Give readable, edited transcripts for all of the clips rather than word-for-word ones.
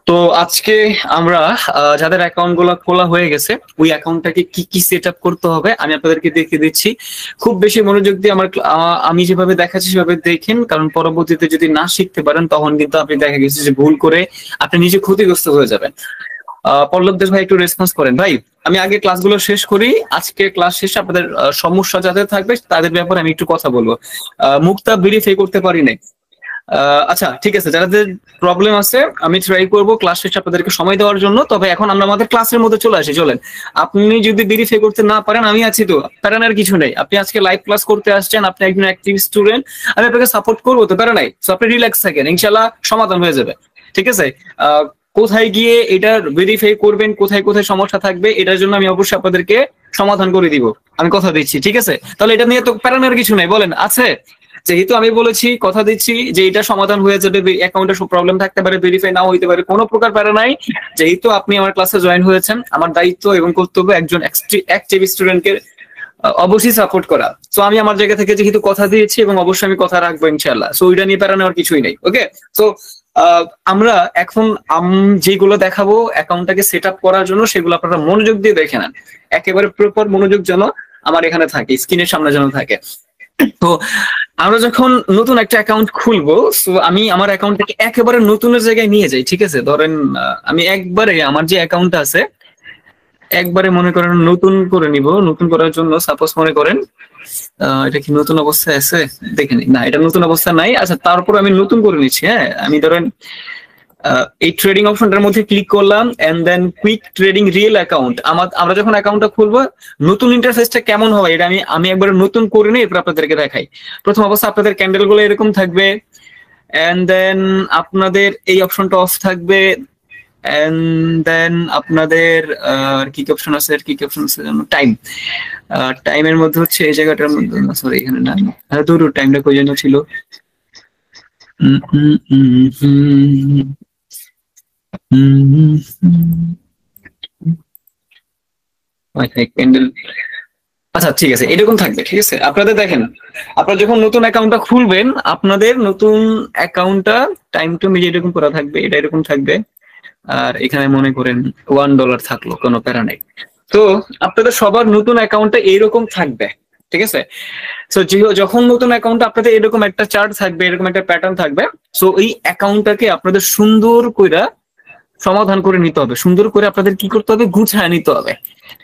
তো আজকে আমরা যাদের অ্যাকাউন্ট গুলো খোলা হয়ে গেছে ওই অ্যাকাউন্টটাকে কি কি সেট আপ করতে হবে আমি আপনাদেরকে দেখিয়ে দিচ্ছি। খুব বেশি মনোযোগ দিয়ে আমি যেভাবে দেখাচ্ছি সেভাবে দেখেন, কারণ পরবর্তীতে যদি না শিখতে পারেন তখন কিন্তু আপনি দেখা গেছে যে ভুল করে আপনি নিজে ক্ষতিগ্রস্ত হয়ে যাবেন। পল্লব দেশ ভাই একটু রেসপন্স করেন ভাই। আমি আগে ক্লাসগুলো শেষ করি, আজকে ক্লাস শেষে আপনাদের সমস্যা যাদের থাকবে তাদের ব্যাপারে আমি একটু কথা বলবো। মুক্তা ভেরিফাই করতে পারি নাই। আচ্ছা ঠিক আছে, যাদের প্রবলেম আছে আমি ট্রাই করব ক্লাস শেষে আপনাদেরকে সময় দেওয়ার জন্য। তবে এখন আমরা আমাদের ক্লাসের মধ্যে চলে আসি, চলেন। আপনি যদি ভেরিফাই করতে না পারেন আমি আছি তো, প্যারানোর কিছু নেই। আপনি আজকে লাইভ ক্লাস করতে আসছেন, আপনি একজন অ্যাক্টিভ স্টুডেন্ট, আমি আপনাকে সাপোর্ট করবো তো, প্যারা নাই। তো আপনি রিল্যাক্স থাকেন, ইনশাল্লাহ সমাধান হয়ে যাবে। ঠিক আছে, কোথায় গিয়ে এটা ভেরিফাই করবেন, কোথায় কোথায় সমস্যা থাকবে, এটার জন্য আমি অবশ্যই আপনাদেরকে সমাধান করে দিব, আমি কথা দিচ্ছি। ঠিক আছে, তাহলে এটা নিয়ে তো প্যারানোর কিছু নেই, বলেন আছে? যেহেতু আমি বলেছি, কথা দিচ্ছি যে এটা সমাধান হয়ে যাবে, অ্যাকাউন্টে প্রবলেম থাকতে পারে, ভেরিফাই নাও হইতে পারে, কোনো প্রকার প্যারা নাই। যেহেতু আপনি আমার ক্লাসে জয়েন হয়েছেন, আমার দায়িত্ব এবং কর্তব্য একজন অ্যাক্টিভ স্টুডেন্টকে অবশ্যই সাপোর্ট করা। তো আমি আমার জায়গা থেকে যেহেতু কথা দিয়েছি এবং অবশ্যই আমি কথা রাখবো ইনশাল্লাহ। সো ওইটা নিয়ে প্যারা নেওয়ার কিছুই নেই। ওকে, তো আমরা এখন যেগুলো দেখাবো অ্যাকাউন্টটাকে সেট আপ করার জন্য, সেগুলো আপনারা মনোযোগ দিয়ে দেখে নেন। একেবারে প্রপার মনোযোগ যেন আমার এখানে থাকে, স্ক্রিনের সামনে যেন থাকে। তো আমরা যখন নতুন একটা অ্যাকাউন্ট খুলবো, সো আমি আমার অ্যাকাউন্টটাকে একেবারে নতুনের জায়গায় নিয়ে যাই। ঠিক আছে, ধরেন আমি একবারে আমার যে অ্যাকাউন্টটা আছে একবারে মনে করেন নতুন করে নিব। নতুন করার জন্য সাপোজ মনে করেন এটা কি নতুন অবস্থায় আছে, দেখে নিই। না, এটা নতুন অবস্থা নাই। আচ্ছা, তারপর আমি নতুন করে নিচ্ছি। হ্যাঁ, আমি ধরেন এই ট্রেডিং অপশনটার মধ্যে ক্লিক করলাম, and then quick trading real account. আমরা যখন অ্যাকাউন্টটা খুলবো নতুন ইন্টারফেসটা কেমন হয় এটা আমি একবার নতুন করে নিই, এরপর আপনাদেরকে দেখাই। প্রথম অবস্থা আপনাদের ক্যান্ডেল গুলো এরকম থাকবে, এন্ড দেন আপনাদের এই অপশনটা অফ থাকবে, এন্ড দেন আপনাদের কি কি অপশন আছে, কি কি অপশন আছে টাইম। টাইমের মধ্যে হচ্ছে এই জায়গাটার মধ্যে, সরি এখানে না, দূর টাইমটা কই যেন ছিল। ক্যান্ডেল, আচ্ছা ঠিক আছে, এরকম থাকবে। ঠিক আছে, আপনাদের দেখেন, আপনারা যখন নতুন অ্যাকাউন্টটা খুলবেন আপনাদের নতুন অ্যাকাউন্টটা টাইম টু মিডিয়া এরকম করা থাকবে, এটা এরকম থাকবে। আর এখানে মনে করেন $1 থাকলো, কোনো প্যারা নেই। তো আপনাদের সবার নতুন অ্যাকাউন্টটা এইরকম থাকবে। ঠিক আছে, সো যখন নতুন অ্যাকাউন্টে আপনাদের এরকম একটা চার্ট থাকবে, এরকম একটা প্যাটার্ন থাকবে। সো এই অ্যাকাউন্টটাকে আপনাদের সুন্দর করে সমাধান করে নিতে হবে, সুন্দর করে আপনাদের কি করতে হবে, গুছায় নিতে হবে।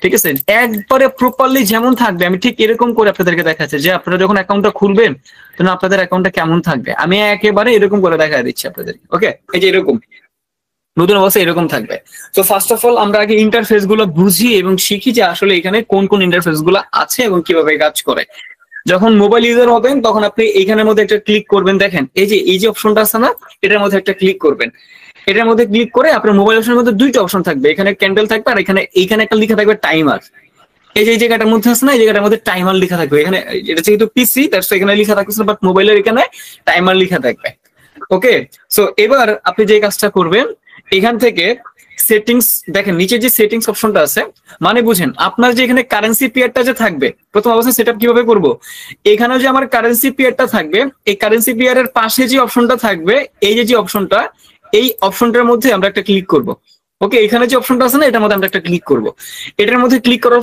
ঠিক আছে, একবারে প্রপারলি যেমন থাকবে আমি ঠিক এরকম করে আপনাদেরকে দেখাচ্ছি যে আপনারা যখন অ্যাকাউন্টটা খুলবেন তখন আপনাদের অ্যাকাউন্টটা কেমন থাকবে আমি একেবারে এরকম করে দেখা দিচ্ছি আপনাদের। ওকে, এই যে এরকম নতুন অবস্থা এরকম থাকবে। তো ফার্স্ট অফ অল আমরা আগে ইন্টারফেস গুলো বুঝি এবং শিখি যে আসলে এখানে কোন কোন ইন্টারফেস গুলো আছে এবং কিভাবে কাজ করে। যখন মোবাইল ইউজার হবেন তখন আপনি এইখানের মধ্যে একটা ক্লিক করবেন, দেখেন এই যে অপশনটা আছে না, এটার মধ্যে একটা ক্লিক করবেন। এটার মধ্যে ক্লিক করে আপনার মোবাইল অপশনের মধ্যে দুইটা অপশন থাকবে, এখানে ক্যান্ডেল থাকবে আর এইখানে একটা লেখা থাকবে টাইমার। এই যে জায়গাটার মধ্যে আছে না, এই জায়গাটার মধ্যে টাইমার লেখা থাকবে। এখানে এটা যেহেতু পিসি তার এখানে লেখা থাকবে, বাট মোবাইলের এখানে টাইমার লেখা থাকবে। ওকে, সো এবার আপনি যে কাজটা করবেন, এখান থেকে সেটিংস দেখেন, নিচে যে সেটিংস অপশনটা আছে, মানে বুঝেন আপনার যে এখানে কারেন্সি পেয়ারটা যে থাকবে, প্রথম অবস্থায় সেটআপ কিভাবে করব, এখানে যে আমার কারেন্সি পেয়ারটা থাকবে, এই কারেন্সি পেয়ারের পাশে যে অপশনটা থাকবে, এই যে অপশনটা, এই অপশনটার মধ্যে আমরা একটা ক্লিক করব। ওকে, এখানে যে অপশনটা আছে না, এটার মধ্যে আমরা একটা ক্লিক করব। এটার মধ্যে ক্লিক করার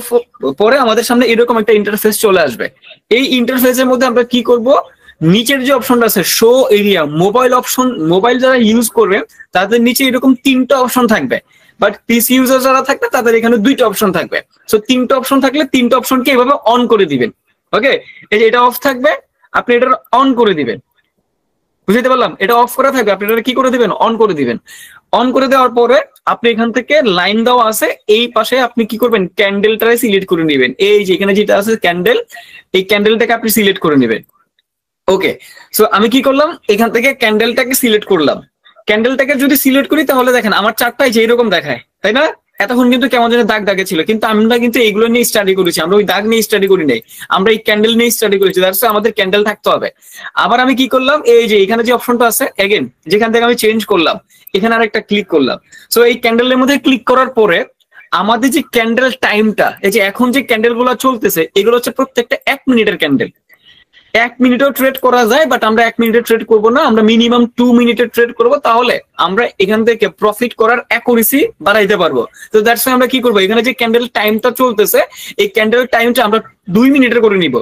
পরে আমাদের সামনে এরকম একটা ইন্টারফেস চলে আসবে। এই ইন্টারফেসের মধ্যে আমরা কি করব, নিচের যে অপশনটা আছে show area, mobile option, mobile যারা ইউজ করবে তাদের নিচে এরকম তিনটা অপশন থাকবে, বাট পিসি ইউজার যারা থাকবে তাদের এখানে দুইটা অপশন থাকবে। সো তিনটা অপশন থাকলে তিনটা অপশনকে এভাবে অন করে দিবেন। ওকে, এই যে এটা অফ থাকবে, আপনি এটা অন করে দিবেন। বুঝতে পারলাম, এটা অফ করা থাকবে, আপনি এটা কি করে দিবেন, অন করে দিবেন। অন করে দেওয়ার পরে আপনি এখান থেকে লাইন দেওয়া আছে, এই পাশে আপনি কি করবেন, ক্যান্ডেলটারে সিলেক্ট করে নেবেন। এই যে এখানে যেটা আছে ক্যান্ডেল, এই ক্যান্ডেলটাকে আপনি সিলেক্ট করে নেবেন। ওকে, সো আমি কি করলাম, এখান থেকে ক্যান্ডেলটাকে সিলেক্ট করলাম। ক্যান্ডেলটাকে যদি সিলেক্ট করি তাহলে দেখেন আমার চারটায় যে এরকম দেখায়, তাই না? এতক্ষণ কিন্তু কেমন যেন দাগ দাগে ছিল, কিন্তু আমরা কিন্তু এইগুলো নিয়ে স্টাডি করেছি, আমরা ওই দাগ নিয়ে স্টাডি করি নাই, আমরা এই ক্যান্ডেল নিয়ে স্টাডি করেছি। দ্যাটস ওয়াই আমাদের ক্যান্ডেল থাকতে হবে। আবার আমি কি করলাম, এই যে এখানে যে অপশনটা আছে এগেন, যেখান থেকে আমি চেঞ্জ করলাম, এখানে আর একটা ক্লিক করলাম। সো এই ক্যান্ডেলের মধ্যে ক্লিক করার পরে আমাদের যে ক্যান্ডেল টাইমটা, এই যে এখন যে ক্যান্ডেল গুলো চলতেছে এগুলো হচ্ছে প্রত্যেকটা 1 মিনিটের ক্যান্ডেল। 1 মিনিটও ট্রেড করা যায়, বাট আমরা 1 মিনিটে ট্রেড করব না, আমরা মিনিমাম 2 মিনিটে ট্রেড করব, তাহলে আমরা এখান থেকে প্রফিট করার অ্যাকুরেসি বাড়াইতে পারবো। তো দ্যাটস ওয়াই আমরা কি করবো, এখানে যে ক্যান্ডেল টাইমটা চলতেছে এই ক্যান্ডেল টাইমটা আমরা 2 মিনিটের করে নিব।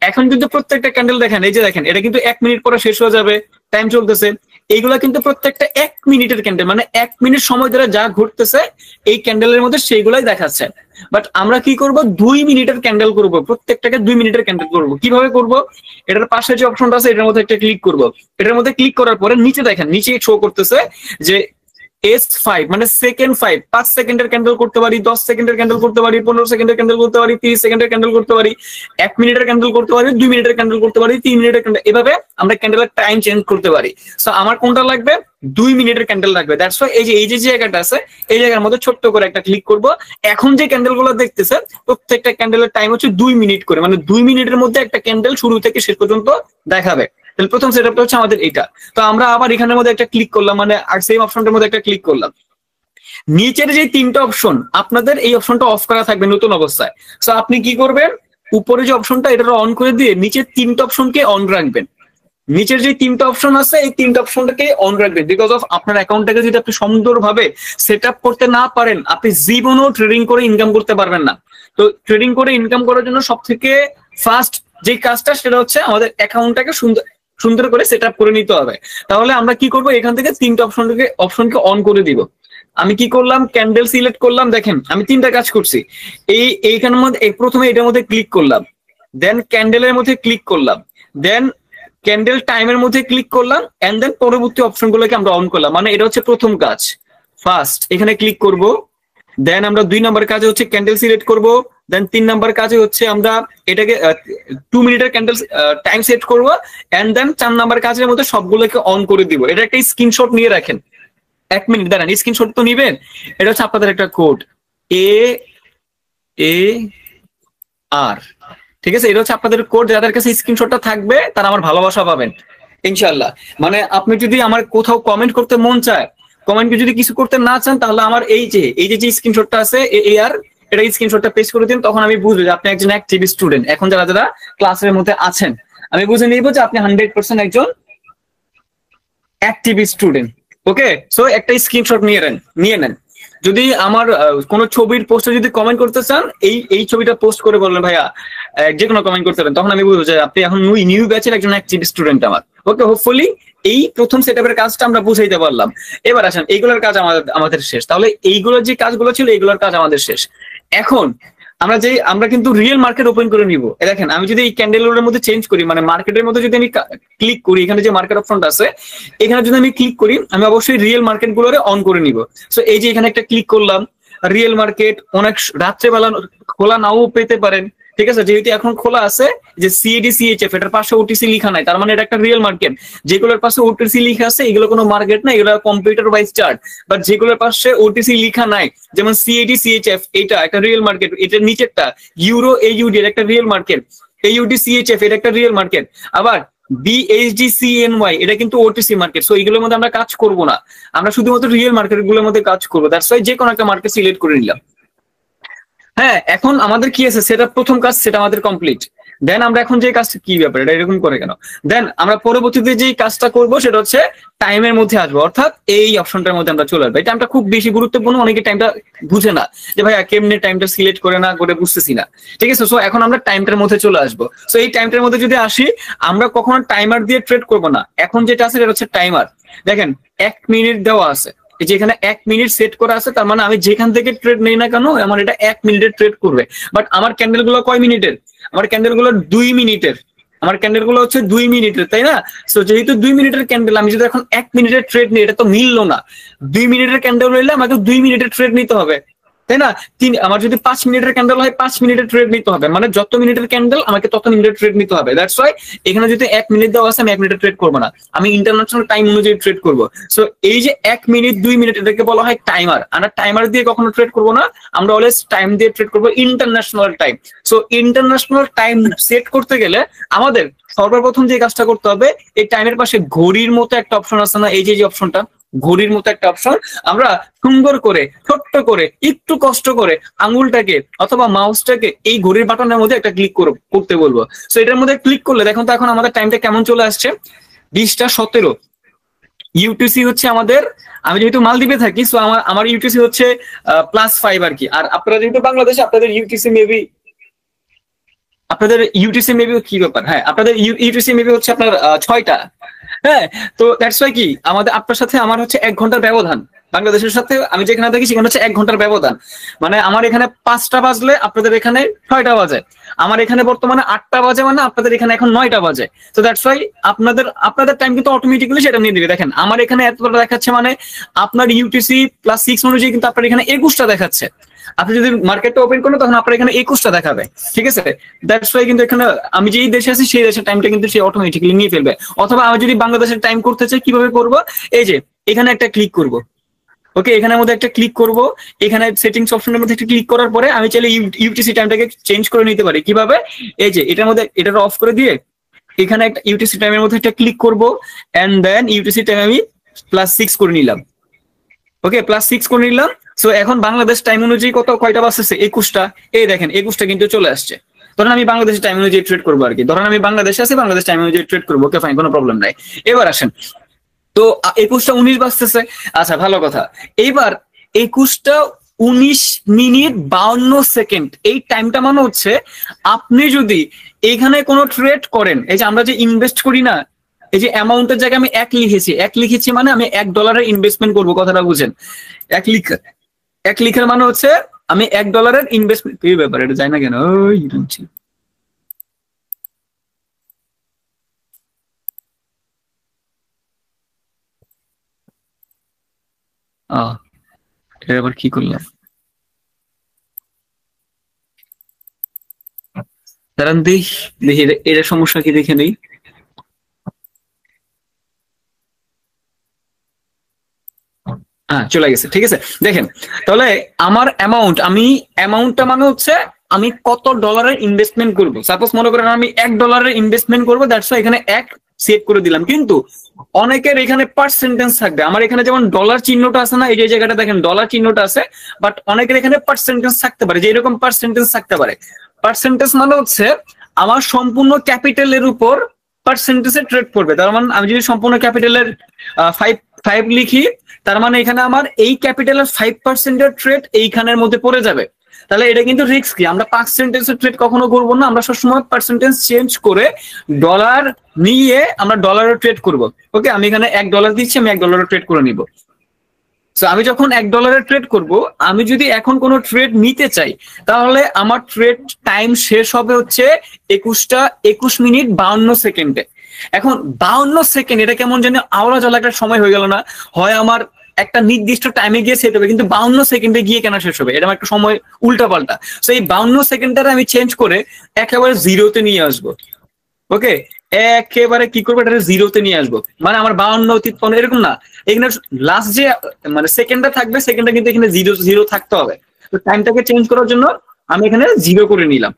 এখন কিন্তু প্রত্যেকটা ক্যান্ডেল দেখেন, এই যে দেখেন এটা কিন্তু 1 মিনিট পরে শেষ হয়ে যাবে, টাইম চলতেছে। এইগুলা কিন্তু প্রত্যেকটা 1 মিনিটের ক্যান্ডেল, মানে 1 মিনিট সময় ধরে যা ঘুরতেছে এই ক্যান্ডেলের মধ্যে সেইগুলাই দেখাচ্ছে। বাট আমরা কি করব, 2 মিনিটের ক্যান্ডেল করব, প্রত্যেকটাকে 2 মিনিটের ক্যান্ডেল করব। কিভাবে করব, এটার পাশে যে অপশনটা আছে এটার মধ্যে একটা ক্লিক করব। এটার মধ্যে ক্লিক করার পরে নিচে দেখেন, নিচে শো করতেছে যে S5 মানে সেকেন্ড 5 সেকেন্ডের ক্যান্ডেল করতে পারি, 10 সেকেন্ডের ক্যান্ডেল করতে পারি, 15 সেকেন্ডের ক্যান্ডেল করতে পারি, 30 সেকেন্ডের ক্যান্ডেল করতে পারি, 1 মিনিটের ক্যান্ডেল করতে পারি, 2 মিনিটের ক্যান্ডেল করতে পারি, 3 মিনিটের ক্যান্ডেল, এভাবে আমরা ক্যান্ডেলের টাইম চেঞ্জ করতে পারি। সো আমার কোনটা লাগবে, 2 মিনিটের ক্যান্ডেল লাগবে। দ্যাটস ওয়াই এই যে জায়গাটা আছে এই জায়গার মধ্যে ছোট্ট করে একটা ক্লিক করব। এখন যে ক্যান্ডেল গুলো দেখতেছে প্রত্যেকটা ক্যান্ডেলের টাইম হচ্ছে 2 মিনিট করে, মানে 2 মিনিটের মধ্যে একটা ক্যান্ডেল শুরু থেকে শেষ পর্যন্ত দেখাবে। তাহলে প্রথম সেটআপটা হচ্ছে আমাদের এটা। তো আমরা আবার এখানের মধ্যে একটা ক্লিক করলাম, মানে আর সেম অপশনটার মধ্যে একটা ক্লিক করলাম। নিচের যে 3টা অপশন আপনাদের এই অপশনটা অফ করা থাকবে নতুন অবস্থায়। সো আপনি কি করবেন, উপরে যে অপশনটা এটা অন করে দিয়ে নিচের 3টা অপশনকে অন রাখবেন। নিচের যে 3টা অপশন আছে এই 3টা অপশনটাকে অন রাখবেন, বিকজ অফ আপনার অ্যাকাউন্টটাকে যদি আপনি সুন্দরভাবে সেট আপ করতে না পারেন আপনি জীবনেও ট্রেডিং করে ইনকাম করতে পারবেন না। তো ট্রেডিং করে ইনকাম করার জন্য সব থেকে ফার্স্ট যে কাজটা সেটা হচ্ছে আমাদের অ্যাকাউন্টটাকে সুন্দর করে সেট আপ করে নিতে হবে। তাহলে আমরা কি করবো, এখান থেকে 3টা অপশনকে অন করে দিব। আমি কি করলাম, ক্যান্ডেল সিলেক্ট করলাম, দেখেন আমি 3টা কাজ করছি। এইখানের মধ্যে প্রথমে এটার মধ্যে ক্লিক করলাম, দেন ক্যান্ডেলের মধ্যে ক্লিক করলাম, দেন ক্যান্ডেল টাইমের মধ্যে ক্লিক করলাম, এন্ড দেন পরবর্তী অপশনগুলোকে আমরা অন করলাম। মানে এটা হচ্ছে প্রথম কাজ, ফার্স্ট এখানে ক্লিক করব। দেন আমরা 2 নম্বর কাজে হচ্ছে ক্যান্ডেল সিলেক্ট করব। দেন 3 নম্বর কাজে হচ্ছে আমরা এটাকে 2 মিনিটের ক্যান্ডেল টাইম সেট করব। এন্ড দেন 4 নম্বর কাজের মধ্যে সবগুলোকে অন করে দিব। এটা একটা স্ক্রিনশট নিয়ে রাখেন, 1 মিনিট দাঁড়ান, স্ক্রিনশট তো নিবেন। এটা হচ্ছে আপনাদের একটা কোড AAR, ঠিক আছে? এটা হচ্ছে আপনাদের কোড, যাদের কাছে স্ক্রিনশটটা থাকবে তারা আমার ভালোবাসা পাবেন ইনশাআল্লাহ। মানে আপনি যদি আমার কোথাও কমেন্ট করতে মন চায়, কমেন্ট যদি কিছু করতে না চান, তাহলে আমার এই যে স্ক্রিনশটটা আছে AAR, এটা স্ক্রিনশটটা পেস্ট করে দিন। তখন আমি বুঝবো যে আপনি একজন অ্যাক্টিভ স্টুডেন্ট। এখন যারা ক্লাসের মধ্যে আছেন আমি বুঝে নিব যে আপনি 100% একজন অ্যাক্টিভ স্টুডেন্ট। ওকে, সো একটা স্ক্রিনশট নিয়ে নেন। যদি আমার কোনো ছবির পোস্টে যদি কমেন্ট করতে চান, এই ছবিটা পোস্ট করে বললেন ভাইয়া, যে কোনো কমেন্ট করতে পারেন, তখন আমি বুঝবো যে আপনি এখন নিউ ব্যাচের একজন অ্যাক্টিভ স্টুডেন্ট আমার। ওকে, হোপফুলি এই প্রথম সেটআপের কাজটা আমরা বুঝাইতে পারলাম। এবার আসেন, এইগুলোর কাজ আমাদের শেষ। তাহলে এইগুলোর যে কাজগুলো ছিল এইগুলোর কাজ আমাদের শেষ। এখন আমরা কিন্তু রিয়েল মার্কেট ওপেন করে নিব। দেখেন আমি যদি এই ক্যান্ডেলের মধ্যে চেঞ্জ করি, মানে মার্কেটের মধ্যে যদি আমি ক্লিক করি, এখানে যে মার্কেট অপশনটা আছে এখানে যদি আমি ক্লিক করি, আমি অবশ্যই রিয়েল মার্কেট গুলোরে অন করে নিব। সো এই যে এখানে একটা ক্লিক করলাম, রিয়েল মার্কেট অনেক রাত্রেবেলা খোলা নাও পেতে পারেন, ঠিক আছে? যেহেতু এখন খোলা আছে যে CAD CHF, এটার পাশে OTC লেখা নাই, তার মানে এটা একটা রিয়েল মার্কেট। যেগুলোর পাশে OTC লেখা আছে এগুলো কোনো মার্কেট না, এগুলো কম্পিউটার ওয়াইজ চার্ট। বাট যেগুলোর পাশে OTC লেখা নাই, যেমন CAD CHF, এটা একটা রিয়েল মার্কেট। এটার নিচেরটা ইউরো AUD, এটা একটা রিয়েল মার্কেট। AUD CHF, এটা একটা রিয়েল মার্কেট। আবার BHD CNY, এটা কিন্তু OTC মার্কেট। সো এগুলোর মধ্যে আমরা কাজ করব না, আমরা শুধুমাত্র রিয়েল মার্কেট গুলোর মধ্যে কাজ করবো। দ্যাটস ওয়াই যে কোনো একটা মার্কেট সিলেক্ট করে নিলাম। হ্যাঁ, এখন আমাদের কি আছে, সেটা প্রথম কাজ, সেটা আমাদের কমপ্লিট। দেন আমরা এখন যে কাজটা, কি ব্যাপার এটা এরকম করে কেন, দেন আমরা পরবর্তীতে যে কাজটা করব সেটা হচ্ছে টাইমের মধ্যে আসবো, অর্থাৎ এই অপশনটার মধ্যে আমরা চলে আসবো। এই টাইমটা খুব বেশি গুরুত্বপূর্ণ, অনেকে টাইমটা বুঝে না যে ভাইয়া কেমনে টাইমটা সিলেক্ট করে না করে বুঝতেছি না, ঠিক আছে? সো এখন আমরা টাইমটার মধ্যে চলে আসবো। সো এই টাইমটার মধ্যে যদি আসি, আমরা কখনো টাইমার দিয়ে ট্রেড করবো না। এখন যেটা আছে সেটা হচ্ছে টাইমার। দেখেন 1 মিনিট দেওয়া আছে, এই যে এখানে 1 মিনিট সেট করা আছে, তার মানে আমি যেখান থেকে ট্রেড নেই না কেন আমার এটা 1 মিনিটের ট্রেড করবে। বাট আমার ক্যান্ডেল গুলো কয় মিনিটের, আমার ক্যান্ডেল গুলো 2 মিনিটের, আমার ক্যান্ডেল গুলো হচ্ছে 2 মিনিটের, তাই না? সো যেহেতু 2 মিনিটের ক্যান্ডেল, আমি যদি এখন 1 মিনিটের ট্রেড নিই, এটা তো মিললো না। 2 মিনিটের ক্যান্ডেল হইলে আমাকে 2 মিনিটের ট্রেড নিতে হবে, তাই না? আমার যদি 5 মিনিটের ক্যান্ডেল হয় 5 মিনিটের ট্রেড নিতে হবে, মানে যত মিনিটের ক্যান্ডেল আমাকে তত মিনিটের ট্রেড নিতে হবে। দ্যাটস ওয়াই এখানে যদি 1 মিনিট দেওয়া আছে, আমি 1 মিনিটের ট্রেড করবো না, আমি ইন্টারন্যাশনাল টাইম অনুযায়ী ট্রেড করবো। সো এই যে 1 মিনিট 2 মিনিট, এটাকে বলা হয় টাইমার। আমরা টাইমার দিয়ে কখনো ট্রেড করবো না, আমরা অলওয়েজ টাইম দিয়ে ট্রেড করবো, international time. So international time set করতে গেলে আমাদের সর্বপ্রথম যে কাজটা করতে হবে, এই টাইমের পাশে ঘড়ির মতো একটা অপশন আছে না, এই যে অপশনটা, ঘড়ির মতো একটা অপশন, আমরা সুন্দর করে ছোট্ট করে একটু কষ্ট করে আঙুলটাকে অথবা মাউসটাকে এই ঘড়ির বাটনের মধ্যে একটা ক্লিক করতে বলবো। সো এটার মধ্যে ক্লিক করলে দেখুন তো এখন আমাদের টাইমটা কেমন চলে আসছে, 20টা 17। ইউটিসি হচ্ছে আমাদের, আমি যেহেতু মালদ্বীপে থাকি সো আমার ইউটিসি হচ্ছে +5 আর কি। আর আপনারা যেহেতু বাংলাদেশে, আপনাদের ইউটিসি মেবি কি ব্যাপার, হ্যাঁ আপনাদের ইউটিসি মেবি হচ্ছে আপনার 6টা। হ্যাঁ, তো দ্যাটস ওয়াই কি আমাদের আপনার সাথে আমার হচ্ছে 1 ঘন্টার ব্যবধান। বাংলাদেশের সাথে আমি যেখানে থাকি সেখানে হচ্ছে 1 ঘন্টার ব্যবধান। মানে আমার এখানে 5টা বাজলে আপনাদের এখানে 6টা বাজে, আমার এখানে বর্তমানে 8টা বাজে, মানে আপনাদের এখানে এখন 9টা বাজে। তো দ্যাটস ওয়াই আপনাদের টাইম কিন্তু অটোমেটিক্যালি সেটা নিয়ে দিবে। দেখেন আমার এখানে এতটা দেখাচ্ছে, মানে আপনার ইউটিসি +6 অনুযায়ী কিন্তু আপনার এখানে 21টা দেখাচ্ছে। আপনি যদি মার্কেটটা ওপেন করেন তখন আপনার এখানে 21টা দেখাবে, ঠিক আছে। দ্যাটস ওয়াই কিন্তু এখানে আমি যেই দেশে আছি সেই দেশের টাইমটা কিন্তু সে অটোমেটিক্যালি নিয়ে ফেলবে। অথবা আমি যদি বাংলাদেশের টাইম করতে চাই কিভাবে করব, এই যে এখানে একটা ক্লিক করব, ওকে এখানের মধ্যে একটা ক্লিক করব, এখানে সেটিংস অপশনের মধ্যে একটা ক্লিক করার পরে আমি চাইলে ইউটিসি টাইমটাকে চেঞ্জ করে নিতে পারি। কিভাবে, এই যে এটার মধ্যে এটা অফ করে দিয়ে এখানে একটা ইউটিসি টাইমের মধ্যে একটা ক্লিক করব, এন্ড দেন ইউটিসি টাইম আমি +6 করে নিলাম। ওকে +6 করে নিলাম। সো এখন বাংলাদেশ টাইম অনুযায়ী কয়টা বাজতেছে, 21টা। এই দেখেন 21টা কিন্তু চলে আসছে। ধরেন আমি বাংলাদেশের টাইম অনুযায়ী ট্রেড করবো আর কি, ধরেন আমি বাংলাদেশে আছি, বাংলাদেশ টাইম অনুযায়ী ট্রেড করবো, ওকে ফাইন, কোনো প্রবলেম নাই। এবার আসেন, তো 21টা 19 বাজতেছে, আচ্ছা ভালো কথা। এইবার 21টা 19 মিনিট 52 সেকেন্ড, এই টাইমটা মানে হচ্ছে আপনি যদি এখানে কোনো ট্রেড করেন, এই যে আমরা যে ইনভেস্ট করি না, এই যে অ্যামাউন্টের জায়গায় আমি 1 লিখেছি মানে আমি $1 ইনভেস্টমেন্ট করবো, কথাটা বুঝেন। 1 লিখার মানে হচ্ছে আমি $1 ইনভেস্টমেন্ট, এই ব্যাপার এটা যায় না কেন, ওই এটা আবার কি করলাম, দাঁড়ান দেখি দেখি এটা সমস্যা কি দেখে নেই। হ্যাঁ চলে গেছে, ঠিক আছে। দেখেন তাহলে আমার অ্যামাউন্টটা মানে হচ্ছে আমি কত ডলারের ইনভেস্টমেন্ট করবো। সাপোজ মনে করেন আমি $1 ইনভেস্টমেন্ট করবো, দ্যাটস এখানে 1 সেট করে দিলাম। কিন্তু অনেকের এখানে পার্সেন্টেজ থাকবে, আমার এখানে যেমন ডলার চিহ্নটা আছে না, এই যে জায়গাটা দেখেন ডলার চিহ্নটা আছে, বাট অনেকের এখানে পার্সেন্টেজ থাকতে পারে, যে এরকম পার্সেন্টেজ থাকতে পারে। পার্সেন্টেজ মানে হচ্ছে আমার সম্পূর্ণ ক্যাপিটালের উপর পার্সেন্টেজে ট্রেড করবে। তার মানে আমি যদি সম্পূর্ণ ক্যাপিটালের 5 লিখি, তার মানে এখানে আমার এই ক্যাপিটালের 5%-এর ট্রেড এইখানের মধ্যে পড়ে যাবে। তাহলে এটা কিন্তু রিস্কি, আমরা পার্সেন্টেজের ট্রেড কখনো করবো না, আমরা সবসময় পার্সেন্টেজ চেঞ্জ করে ডলার নিয়ে আমরা ডলারের ট্রেড করব। ওকে আমি এখানে $1 দিচ্ছি, আমি $1 ট্রেড করে নিব। সো আমি যখন $1 ট্রেড করব, আমি যদি এখন কোনো ট্রেড নিতে চাই, তাহলে আমার ট্রেড টাইম শেষ হবে হচ্ছে 21টা 21 মিনিট 52 সেকেন্ডে। এখন 52 সেকেন্ড, এটা কেমন যেন আওড়া জ্বালা একটা সময় হয়ে গেল না? হয় আমার একটা নির্দিষ্ট টাইমে গিয়ে সেট হবে, কিন্তু 52 সেকেন্ডে গিয়ে কেন শেষ হবে, এটা আমার একটা সময় উল্টা পাল্টা। তো এই 52 সেকেন্ডটা আমি চেঞ্জ করে একেবারে জিরোতে নিয়ে আসবো। ওকে একেবারে কি করবো, এটা জিরোতে নিয়ে আসবো, মানে আমার 52 53 এরকম না, এখানে লাস্ট যে মানে সেকেন্ডটা থাকবে, সেকেন্ডটা কিন্তু এখানে জিরো জিরো থাকতে হবে। তো টাইমটাকে চেঞ্জ করার জন্য আমি এখানে জিরো করে নিলাম।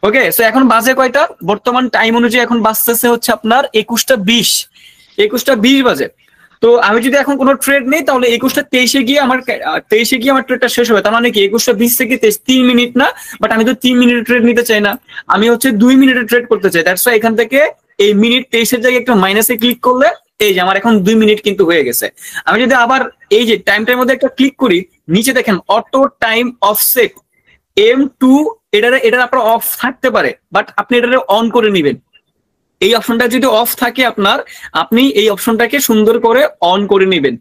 ওকে সো এখন বাজে কয়টা, বর্তমান টাইম অনুযায়ী এখন বাজতেছে হচ্ছে আপনার 21টা 20 বাজে। তো আমি যদি এখন কোনো ট্রেড নেই, তাহলে 21টা 23-এ গিয়ে আমার ট্রেডটা শেষ হবে। তার মানে কি 21টা 20 থেকে 23, 3 মিনিট না, বাট আমি তো 3 মিনিটের ট্রেড নিতে চাই না, আমি হচ্ছে 2 মিনিটের ট্রেড করতে চাই। দ্যাটস ওয়াই এখান থেকে এই মিনিট 23-এর জায়গায় একটা মাইনাসে ক্লিক করলে এই যে আমার এখন 2 মিনিট কিন্তু হয়ে গেছে। আমি যদি আবার এই যে টাইমটার মধ্যে একটা ক্লিক করি, নিচে দেখেন অটো টাইম অফসেট M2, এটার আপনার অফ থাকতে পারে, বাট আপনি এটা অন করে নিবেন। এই অপশনটা যদি অফ থাকে আপনার, আপনি এই অপশনটাকে সুন্দর করে অন করে নেবেন।